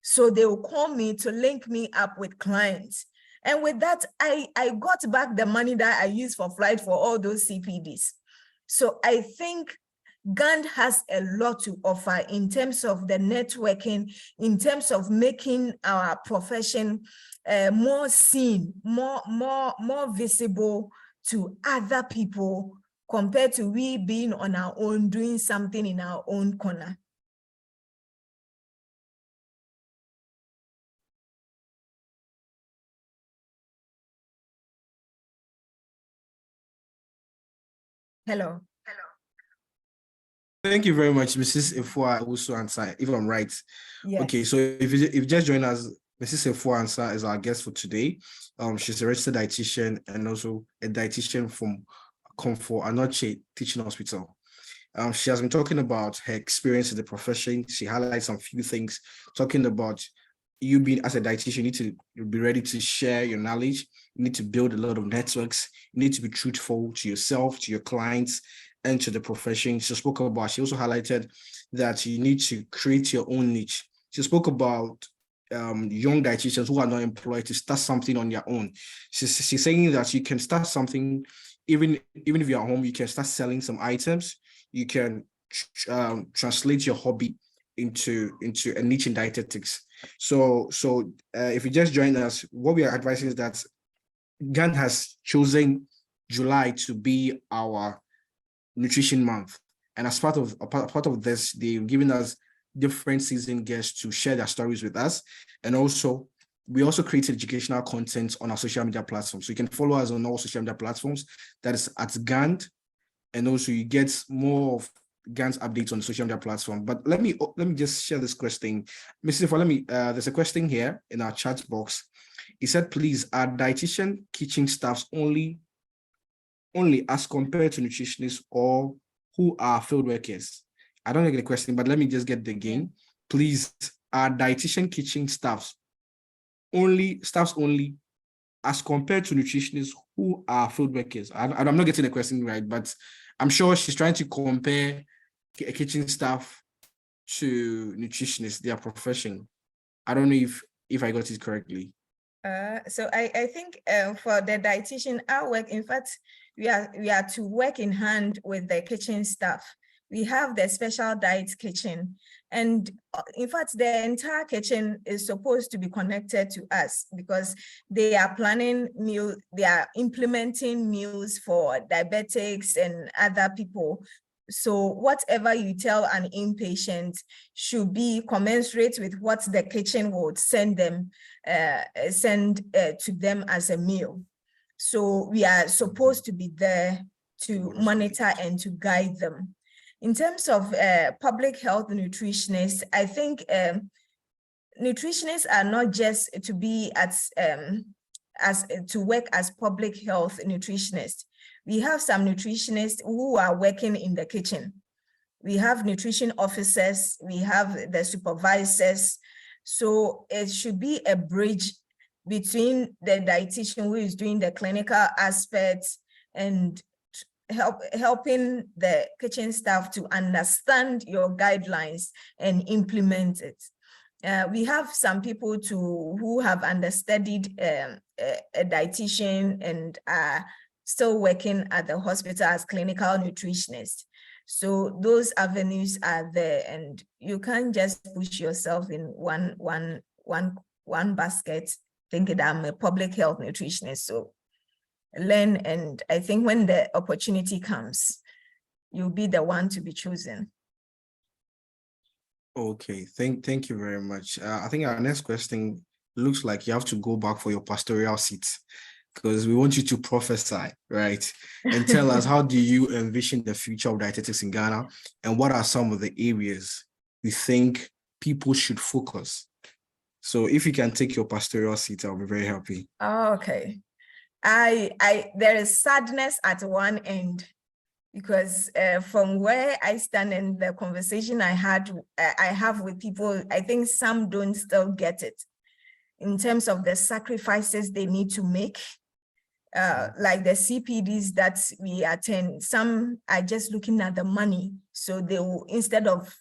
So they will call me to link me up with clients. And with that, I got back the money that I used for flight for all those CPDs. So I think Gand has a lot to offer in terms of the networking, in terms of making our profession more seen, more visible to other people compared to we being on our own, doing something in our own corner. Hello. Thank you very much, Mrs. Efua Owusu-Ansah, if I'm right. Yes. Okay, so if you just join us, Mrs. Efua Owusu-Ansah is our guest for today. She's a registered dietitian and also a dietitian from Comfort Anoche Teaching Hospital. She has been talking about her experience in the profession. She highlights some few things, talking about you being as a dietitian, you need to be ready to share your knowledge. You need to build a lot of networks. You need to be truthful to yourself, to your clients, and to the profession. She spoke about, she also highlighted that you need to create your own niche. She spoke about young dietitians who are not employed to start something on their own. She's saying that you can start something, even if you're at home, you can start selling some items. You can translate your hobby into a niche in dietetics. So if you just join us, what we are advising is that Gand has chosen July to be our nutrition month, and as part of this, they've given us different season guests to share their stories with us. And also we also created educational content on our social media platforms, so you can follow us on all social media platforms. That is at Gand, and also you get more of Gand's updates on the social media platform. But let me just share this question. Mrs. Efua, there's a question here in our chat box. He said, please, are dietitian kitchen staffs only as compared to nutritionists, or who are field workers? I don't get the question, but let me just get the again. Please, are dietitian kitchen staffs only as compared to nutritionists, who are field workers? I'm not getting the question right, but I'm sure she's trying to compare a kitchen staff to nutritionists, their profession. I don't know if I got it correctly. So I think for the dietitian, our work, in fact, we are to work in hand with the kitchen staff. We have the special diet kitchen, and in fact, the entire kitchen is supposed to be connected to us because they are planning meal, they are implementing meals for diabetics and other people. So whatever you tell an inpatient should be commensurate with what the kitchen would send them, to them as a meal. So we are supposed to be there to monitor and to guide them. In terms of public health nutritionists, I think nutritionists are not just to be to work as public health nutritionists. We have some nutritionists who are working in the kitchen. We have nutrition officers, we have the supervisors. So it should be a bridge between the dietitian who is doing the clinical aspects and helping the kitchen staff to understand your guidelines and implement it. We have some people who have understudied a dietitian and are still working at the hospital as clinical nutritionists. So those avenues are there, and you can't just push yourself in one basket thinking that I'm a public health nutritionist. So learn, and I think when the opportunity comes, you'll be the one to be chosen. Okay, thank you very much. I think our next question looks like you have to go back for your pastoral seat, because we want you to prophesy, right? And tell us, how do you envision the future of dietetics in Ghana, and what are some of the areas you think people should focus? So if you can take your pastoral seat, I'll be very happy. Okay. There is sadness at one end, because from where I stand and the conversation I have with people, I think some don't still get it in terms of the sacrifices they need to make. Like the CPDs that we attend, some are just looking at the money. So they will, instead of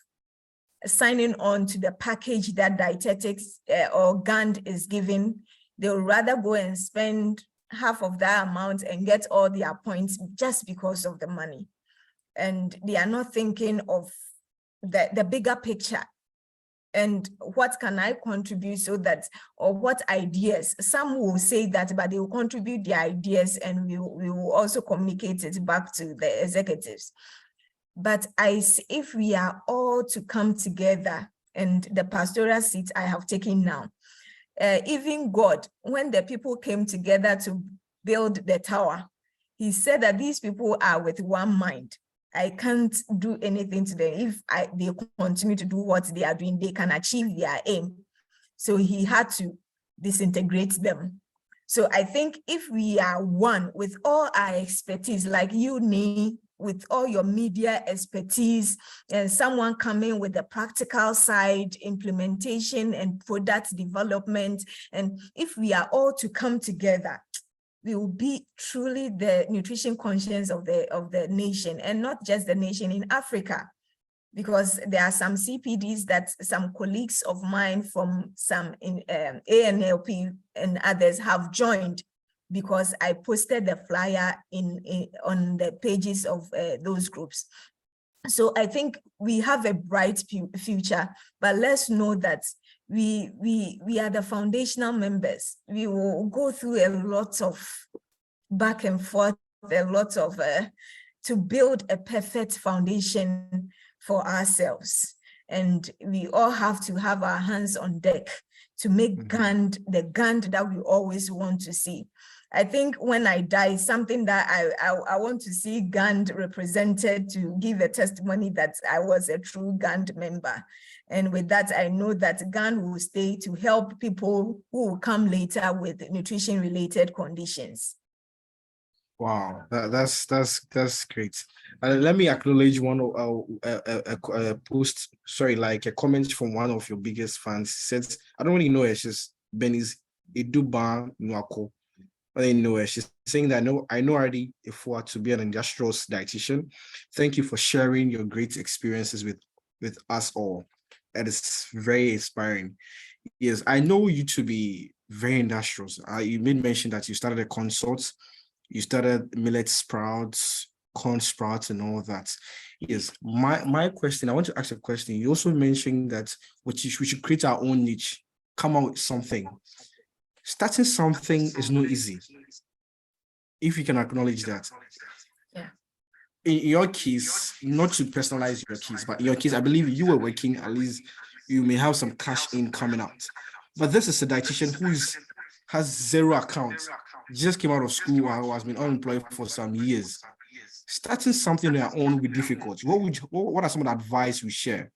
signing on to the package that dietetics or GAND is giving, they'll rather go and spend half of that amount and get all their points just because of the money. And they are not thinking of the bigger picture. And what can I contribute so that, or what ideas? Some will say that, but they will contribute their ideas and we will also communicate it back to the executives. But if we are all to come together, and the pastoral seat I have taken now, even God, when the people came together to build the tower, he said that these people are with one mind. I can't do anything to them. If they continue to do what they are doing, they can achieve their aim. So he had to disintegrate them. So I think if we are one with all our expertise, like you, Nii, with all your media expertise, and someone coming with the practical side, implementation and product development, and if we are all to come together, we will be truly the nutrition conscience of the nation, and not just the nation in Africa, because there are some CPDs that some colleagues of mine from some in ANLP and others have joined, because I posted the flyer on the pages of those groups. So I think we have a bright future, but let's know that we are the foundational members. We will go through a lot of back and forth, a lot of to build a perfect foundation for ourselves. And we all have to have our hands on deck to make GAND the GAND that we always want to see. I think when I die, something that I want to see GAND represented, to give a testimony that I was a true GAND member. And with that, I know that GAND will stay to help people who will come later with nutrition-related conditions. Wow, that's great. Let me acknowledge one post, sorry, like a comment from one of your biggest fans. Says, I don't really know her, she's Benis Eduba Nwako. I didn't know her. She's saying that I know Mrs Efua to be an industrious dietitian. Thank you for sharing your great experiences with us all. That is very inspiring. Yes, I know you to be very industrious. You made mention that you started a consult. You started millet sprouts, corn sprouts, and all that. Yes, my question, I want to ask a question. You also mentioned that we should create our own niche, come out with something. Starting something is not easy, if you can acknowledge that. Yeah. In your case, not to personalize your case, but in your case, I believe you were working, at least you may have some cash in coming out. But this is a dietitian who has zero accounts, just came out of school or has been unemployed for some years. Starting something on their own will be difficult. What are some of the advice we share?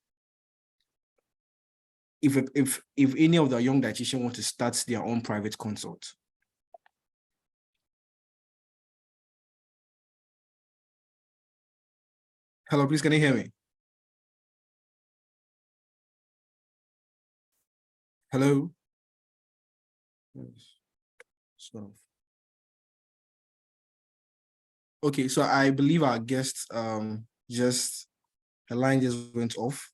If any of the young dietitians want to start their own private consult? Hello, please, can you hear me? Hello? So, okay, so I believe our guest just, her line just went off.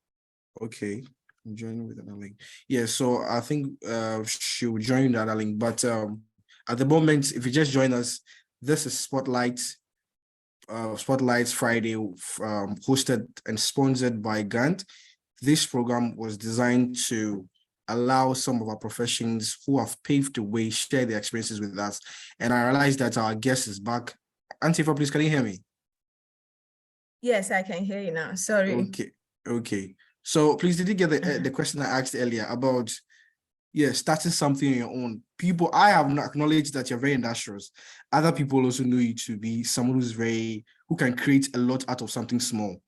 Okay. Join with another link. Yeah, so I think she will join the other link. But at the moment, if you just join us, this is Spotlight's Friday, hosted and sponsored by Gant. This program was designed to allow some of our professions who have paved the way share their experiences with us. And I realized that our guest is back. Auntie Efua, please, can you hear me? Yes, I can hear you now. Sorry. Okay. So please, did you get the question I asked earlier about, starting something on your own? People, I have not acknowledged that you're very industrious. Other people also know you to be someone who can create a lot out of something small.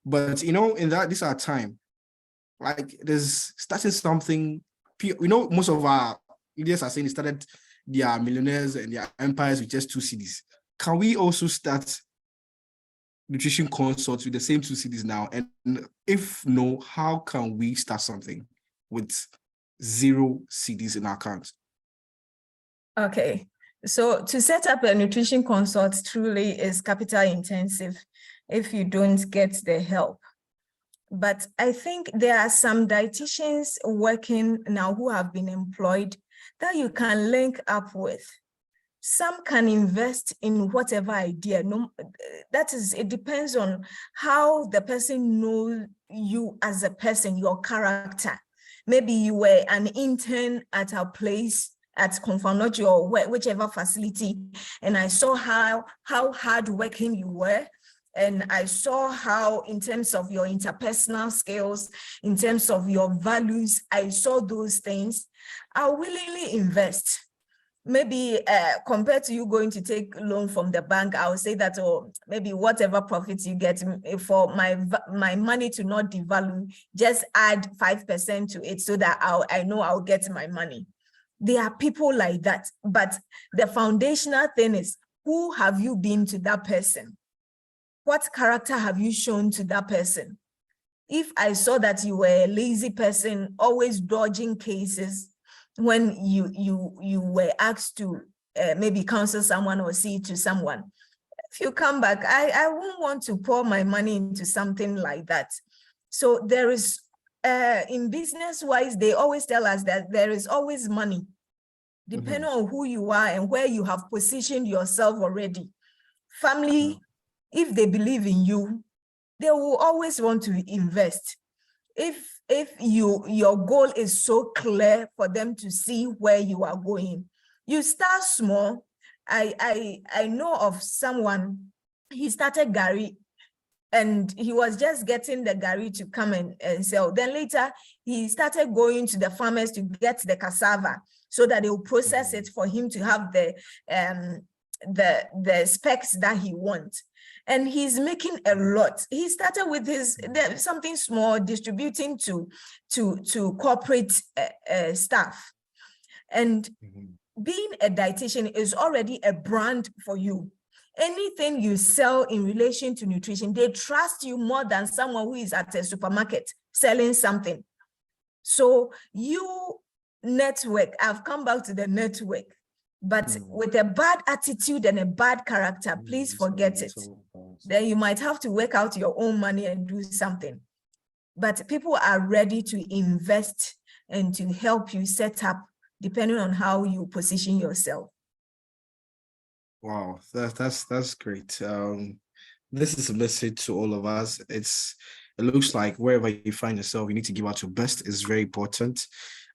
But, in this our time, like there's starting something, most of our leaders are saying they started their millionaires and their empires with just 2 cedis. Can we also start nutrition consults with the same 2 cedis now? And if no, how can we start something with 0 cedis in our accounts? Okay, so to set up a nutrition consult truly is capital intensive if you don't get the help. But I think there are some dietitians working now who have been employed that you can link up with. Some can invest in whatever idea. No, it depends on how the person knows you as a person, your character. Maybe you were an intern at our place at Confanochi or whichever facility, and I saw how hardworking you were. And I saw how, in terms of your interpersonal skills, in terms of your values, I saw those things. I'll willingly invest. Maybe compared to you going to take loan from the bank, I would say that, or maybe whatever profits you get, for my money to not devalue, just add 5% to it so that I know I'll get my money. There are people like that, but the foundational thing is, who have you been to that person? What character have you shown to that person? If I saw that you were a lazy person, always dodging cases, when you were asked to maybe counsel someone or see to someone, if you come back, I won't want to pour my money into something like that. So there is, in business-wise, they always tell us that there is always money, depending on who you are and where you have positioned yourself already. Family, if they believe in you, they will always want to invest. If your goal is so clear for them to see where you are going, you start small. I know of someone, he started Gary, and he was just getting the Gary to come and sell. Then later, he started going to the farmers to get the cassava so that they will process it for him to have the specs that he wants. And he's making a lot. He started with something small, distributing to corporate staff. And being a dietitian is already a brand for you. Anything you sell in relation to nutrition, they trust you more than someone who is at a supermarket selling something. So you network, I've come back to the network, but with a bad attitude and a bad character, please forget it. Then you might have to work out your own money and do something. But people are ready to invest and to help you set up, depending on how you position yourself. Wow, that's great. This is a message to all of us. It looks like wherever you find yourself, you need to give out your best. It's very important.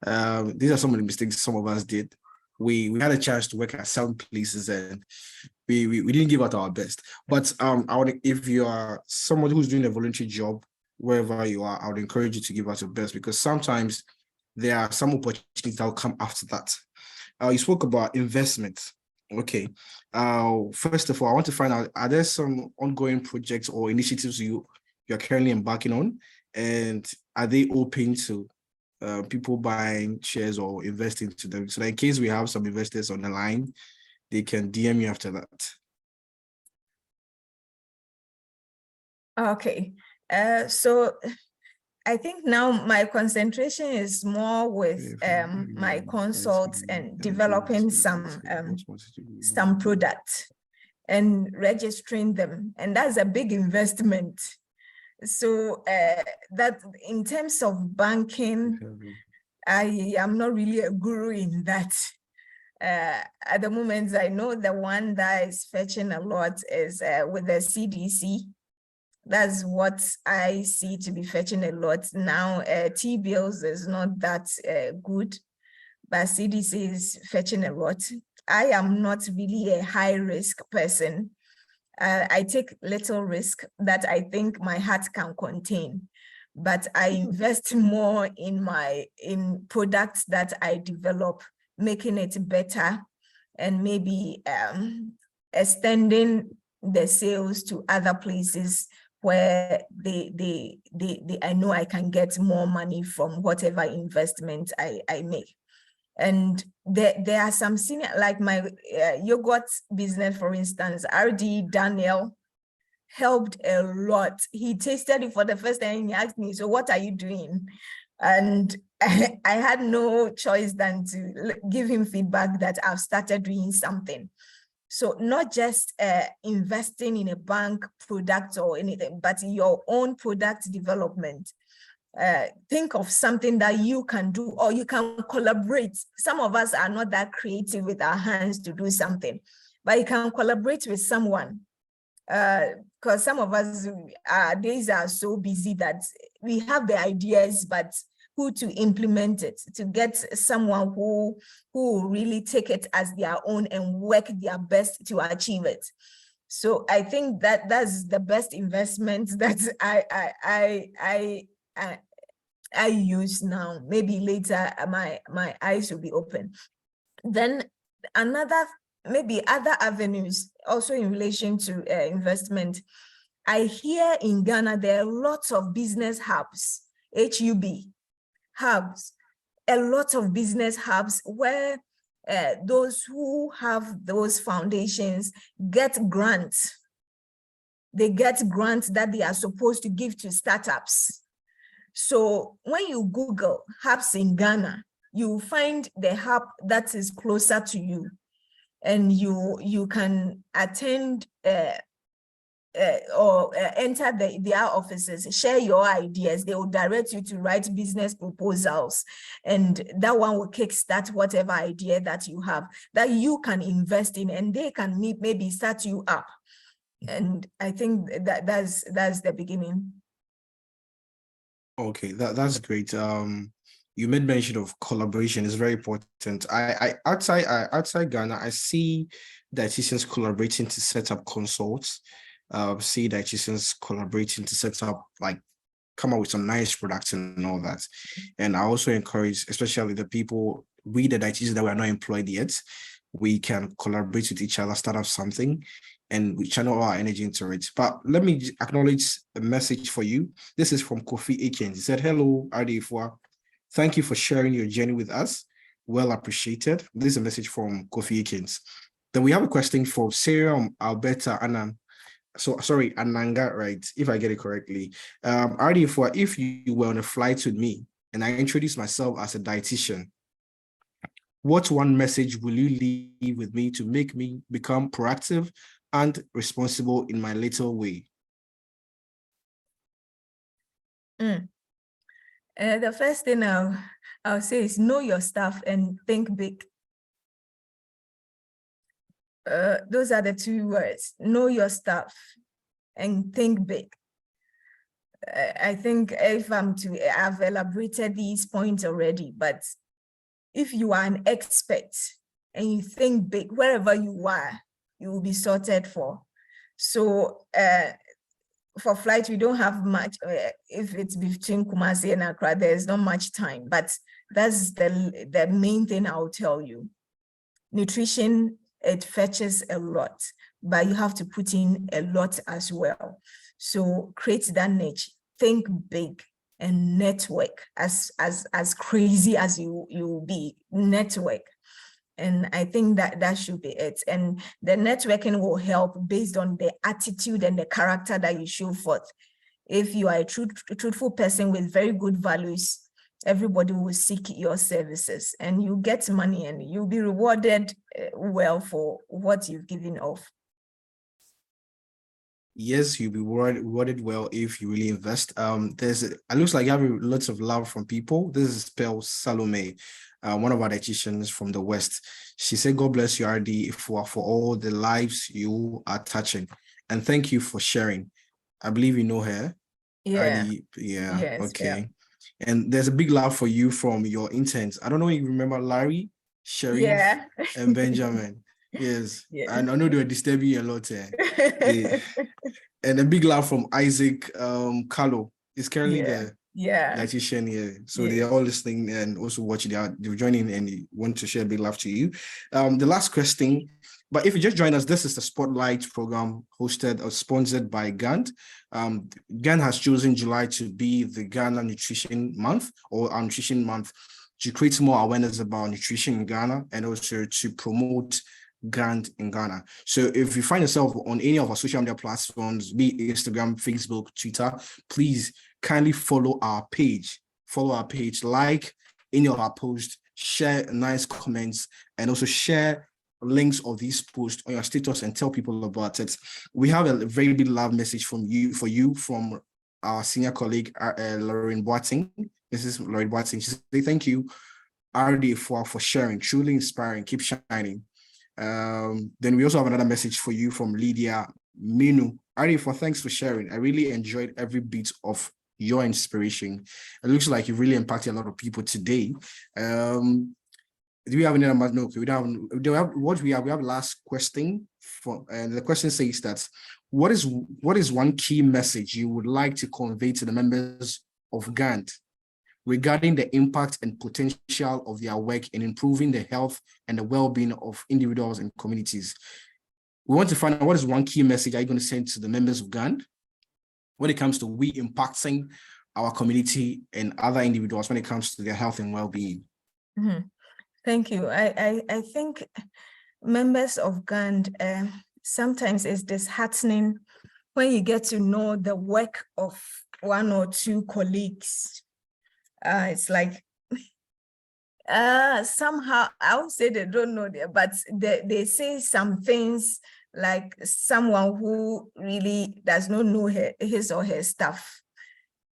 These are some of the mistakes some of us did. We had a chance to work at some places and we didn't give out our best. But if you are someone who's doing a voluntary job, wherever you are, I would encourage you to give out your best, because sometimes there are some opportunities that will come after that. You spoke about investment. Okay. First of all, I want to find out, are there some ongoing projects or initiatives you're currently embarking on? And are they open to people buying shares or investing to them? So that in case we have some investors on the line, they can DM you after that. Okay. So I think now my concentration is more with my consults and developing some products and registering them. And that's a big investment. So that in terms of banking, I am not really a guru in that. At the moment, I know the one that is fetching a lot is with the CDC. That's what I see to be fetching a lot now. T-bills is not that good, but CDC is fetching a lot. I am not really a high risk person. I take little risk that I think my heart can contain, but I invest more in products that I develop, making it better, and maybe extending the sales to other places where I know I can get more money from whatever investment I make. And there are some senior, like my yogurt business, for instance, RD Daniel helped a lot. He tasted it for the first time and he asked me, so what are you doing? And I had no choice than to give him feedback that I've started doing something. So not just investing in a bank product or anything, but your own product development. Think of something that you can do, or you can collaborate. Some of us are not that creative with our hands to do something, but you can collaborate with someone. Because some of us, our days are so busy that we have the ideas, but who to implement it, to get someone who really take it as their own and work their best to achieve it. So I think that that's the best investment that I use now. Maybe later my eyes will be open. Then another, maybe other avenues also in relation to investment. I hear in Ghana there are lots of business hubs, HUB hubs, a lot of business hubs where those who have those foundations get grants. They get grants that they are supposed to give to startups. So when you Google hubs in Ghana, you find the hub that is closer to you, and you can attend or enter their offices, share your ideas. They will direct you to write business proposals, and that one will kickstart whatever idea that you have that you can invest in, and they can maybe start you up. And I think that's the beginning. Okay, that's great. You made mention of collaboration is very important. I outside Ghana, I see dietitians collaborating to set up consults. See dietitians collaborating to set up, like, come up with some nice products and all that. And I also encourage, especially the people, we the dietitians that were not employed yet, we can collaborate with each other, start up something, and we channel our energy into it. But let me acknowledge a message for you. This is from Kofi Akins. He said, hello, RD Efua. Thank you for sharing your journey with us. Well appreciated. This is a message from Kofi Akins. Then we have a question for Sarah Alberta Annan. So sorry, Ananga, right? If I get it correctly. RD Efua, if you were on a flight with me and I introduced myself as a dietitian, what one message will you leave with me to make me become proactive and responsible in my little way? The first thing I'll say is know your stuff and think big. Those are the two words: know your stuff and think big. I think I've elaborated these points already, but if you are an expert and you think big, wherever you are, you will be sorted for. So for flight, we don't have much. If it's between Kumasi and Accra, there's not much time, but that's the main thing I'll tell you. Nutrition, it fetches a lot, but you have to put in a lot as well. So create that niche, think big, and network as crazy as you will be. Network. And I think that should be it. And the networking will help based on the attitude and the character that you show forth. If you are a truthful person with very good values, everybody will seek your services and you get money and you'll be rewarded well for what you've given off. Yes, you'll be rewarded well if you really invest. It looks like you have lots of love from people. This is spelled Salome, one of our dietitians from the West. She said, God bless you, RD, for all the lives you are touching. And thank you for sharing. I believe you know her. Yeah. RD, yeah, Yes. okay. And there's a big laugh for you from your interns. I don't know if you remember Larry, Sharif, Yeah. and Benjamin. Yes, Yeah. and I know they were disturbing you a lot. Yeah. And a big laugh from Isaac Carlo. Is currently Yeah. the Yeah. dietitian here. So they Yes. are all listening and also watching. They're joining and they want to share a big laugh to you. The last question, but if you just join us, this is the Spotlight program hosted or sponsored by Gand. Gand has chosen July to be the Ghana Nutrition Month or our Nutrition Month to create more awareness about nutrition in Ghana and also to promote Gand in Ghana. So if you find yourself on any of our social media platforms, be it Instagram, Facebook, Twitter, please kindly follow our page. Like any of our posts, share nice comments, and also share links of these posts on your status and tell people about it. We have a very big love message from you from our senior colleague, Lorraine Boating. This is Lorraine Boating. She said, thank you, RD, for sharing, truly inspiring, keep shining. Then we also have another message for you from Lydia Minu. RD, thanks for sharing. I really enjoyed every bit of your inspiration. It looks like you really impacted a lot of people today. Do we have any other? No, we don't have. Do we have what we have? We have last question for, and the question says that what is one key message you would like to convey to the members of GANT regarding the impact and potential of their work in improving the health and the well-being of individuals and communities? We want to find out what is one key message are you going to send to the members of GANT when it comes to we impacting our community and other individuals when it comes to their health and well-being. Mm-hmm. Thank you. I think members of GAND, sometimes it's disheartening when you get to know the work of one or two colleagues. It's like somehow I would say they don't know that, but they say some things like someone who really does not know his or her stuff,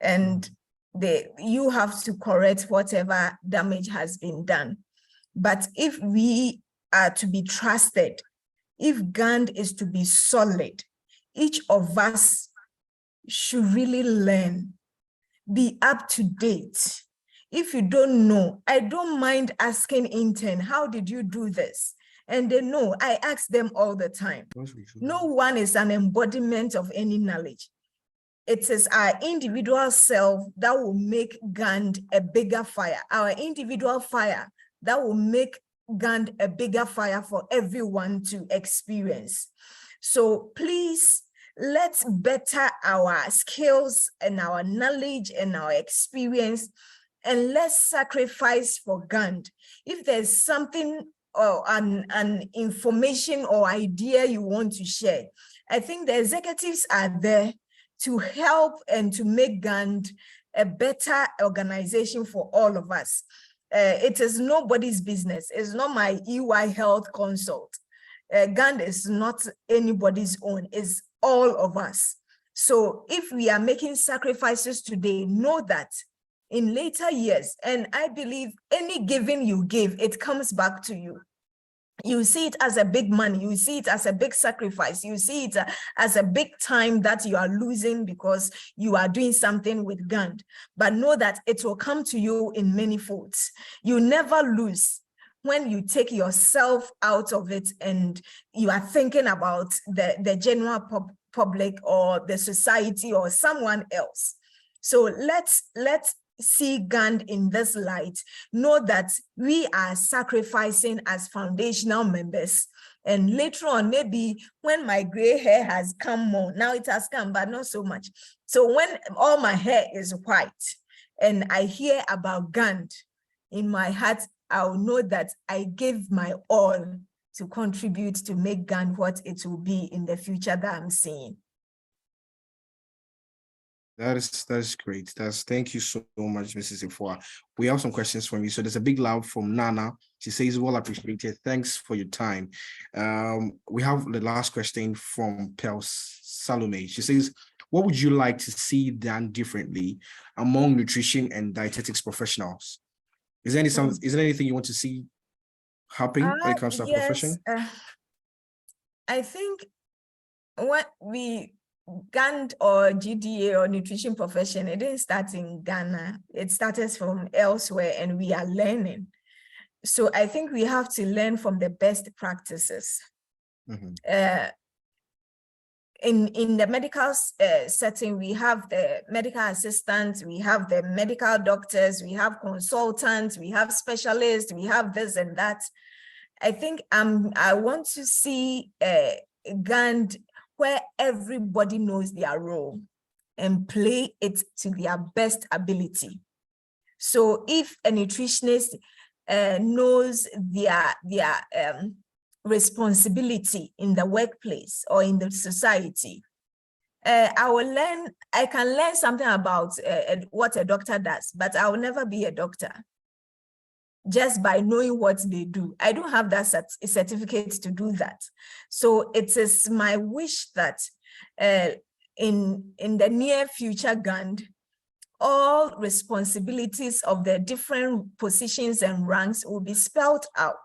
and you have to correct whatever damage has been done. But if we are to be trusted, if GAND is to be solid, each of us should really learn, be up to date. If you don't know, I don't mind asking intern, how did you do this? And they know, I ask them all the time. No one is an embodiment of any knowledge. It is our individual self that will make GAND a bigger fire, our individual fire that will make GAND a bigger fire for everyone to experience. So please, let's better our skills and our knowledge and our experience, and let's sacrifice for GAND. If there's something or an information or idea you want to share, I think the executives are there to help and to make GAND a better organization for all of us. It is nobody's business. It's not my EY Health Consult. GAND is not anybody's own. It's all of us. So if we are making sacrifices today, know that in later years, and I believe any giving you give, it comes back to you. You see it as a big money, you see it as a big sacrifice, you see it as a big time that you are losing because you are doing something with GAND. But know that it will come to you in many folds. You never lose when you take yourself out of it and you are thinking about the general public or the society or someone else. So let's see GAND in this light. Know that we are sacrificing as foundational members. And later on, maybe when my gray hair has come more, now it has come, but not so much. So when all my hair is white and I hear about GAND, in my heart, I'll know that I gave my all to contribute to make GAND what it will be in the future that I'm seeing. That's great. Thank you so much, Mrs. Efua. We have some questions from you. So there's a big love from Nana. She says, well appreciated. Thanks for your time. We have the last question from Pels Salome. She says, what would you like to see done differently among nutrition and dietetics professionals? Is there anything you want to see happen when it comes to our profession? I think what we GAND or GDA or nutrition profession, it didn't start in Ghana. It started from elsewhere, and we are learning. So I think we have to learn from the best practices. In the medical setting, we have the medical assistants, we have the medical doctors, we have consultants, we have specialists, we have this and that. I think I want to see GAND where everybody knows their role and play it to their best ability. So if a nutritionist knows their responsibility in the workplace or in the society, I can learn something about what a doctor does, but I will never be a doctor just by knowing what they do. I don't have that certificate to do that. So it is my wish that in the near future GAND, all responsibilities of the different positions and ranks will be spelled out,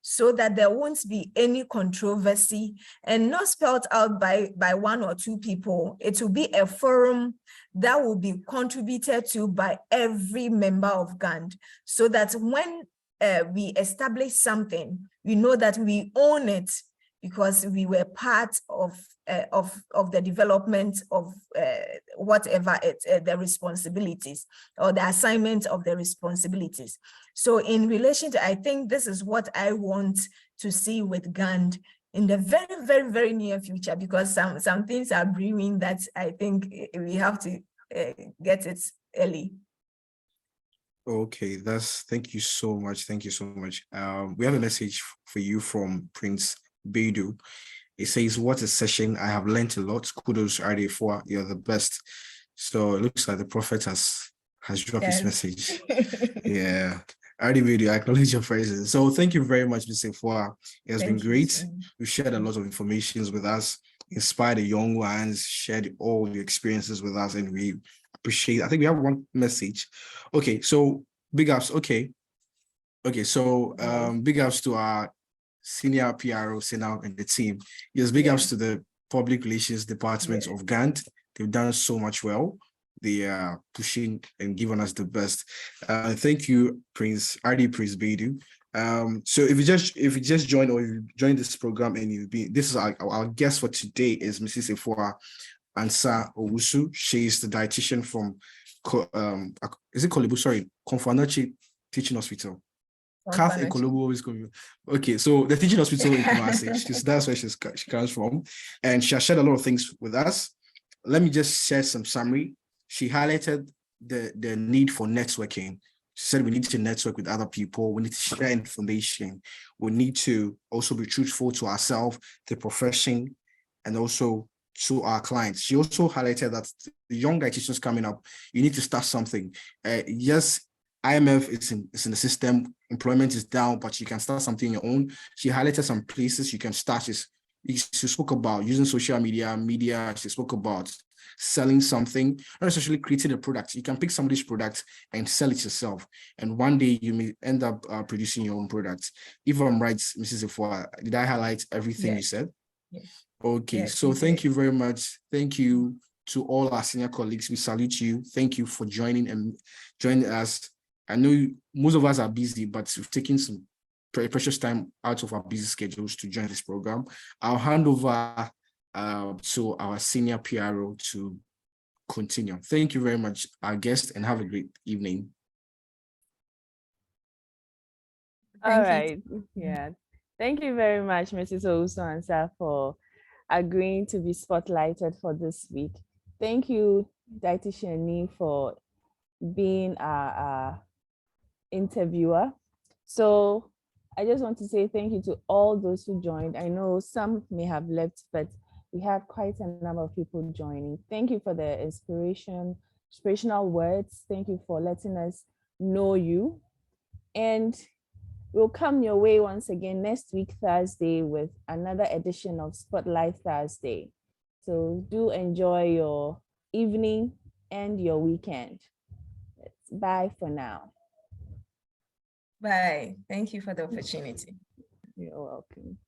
so that there won't be any controversy, and not spelled out by one or two people. It will be a forum that will be contributed to by every member of GAND, so that when we establish something, we know that we own it because we were part of the development of whatever the responsibilities or the assignment of the responsibilities. So in relation to, I think this is what I want to see with GAND in the very, very, very near future, because some things are brewing that I think we have to get it early. Okay, thank you so much. Thank you so much. We have a message for you from Prince Beidou. It says, what a session. I have learned a lot. Kudos, RD Efua. You're the best. So it looks like the prophet has dropped his message. Yeah. RD Beidou, I acknowledge your presence. So thank you very much, Mrs Efua. It has been great. You've shared a lot of information with us, inspired the young ones, shared all the experiences with us, and we appreciate it. I think we have one message. Okay, so big ups. Okay, so big ups to our senior PRO, Sinal, and the team. Yes, big ups to the public relations department of GAND. They've done so much well. They are pushing and giving us the best. Thank you, Prince Beidou. So if you just joined, or you joined this program and this is our guest for today is Mrs Efua Owusu-Ansah RD. She is the dietitian from Konfanoche Teaching Hospital. Kath and Kolobo always go. Okay, so the teaching hospital in Kumasi, that's where she comes from, and she has shared a lot of things with us. Let me just share some summary. She highlighted the need for networking. She said we need to network with other people. We need to share information. We need to also be truthful to ourselves, the profession, and also to our clients. She also highlighted that the young dietitians coming up, you need to start something. Yes, IMF is in the system, employment is down, but you can start something on your own. She highlighted some places you can start. She spoke about using social media. She spoke about selling something, not necessarily creating a product. You can pick somebody's product and sell it yourself. And one day you may end up producing your own product. If I'm right, Mrs. Efua, did I highlight everything you said? Yes. Okay, yes, so thank you very much. Thank you to all our senior colleagues. We salute you. Thank you for joining us. I know most of us are busy, but we've taken some precious time out of our busy schedules to join this program. I'll hand over to our senior PRO to continue. Thank you very much, our guest, and have a great evening. All right. Yeah. Thank you very much, Mrs. Owusu-Ansah, for agreeing to be spotlighted for this week. Thank you, Dietitian Nii, for being our interviewer. So I just want to say thank you to all those who joined. I know some may have left, but we had quite a number of people joining. Thank you for the inspirational words. Thank you for letting us know you. And we'll come your way once again next week, Thursday, with another edition of Spotlight Thursday. So do enjoy your evening and your weekend. Bye for now. Bye. Thank you for the opportunity. You're welcome.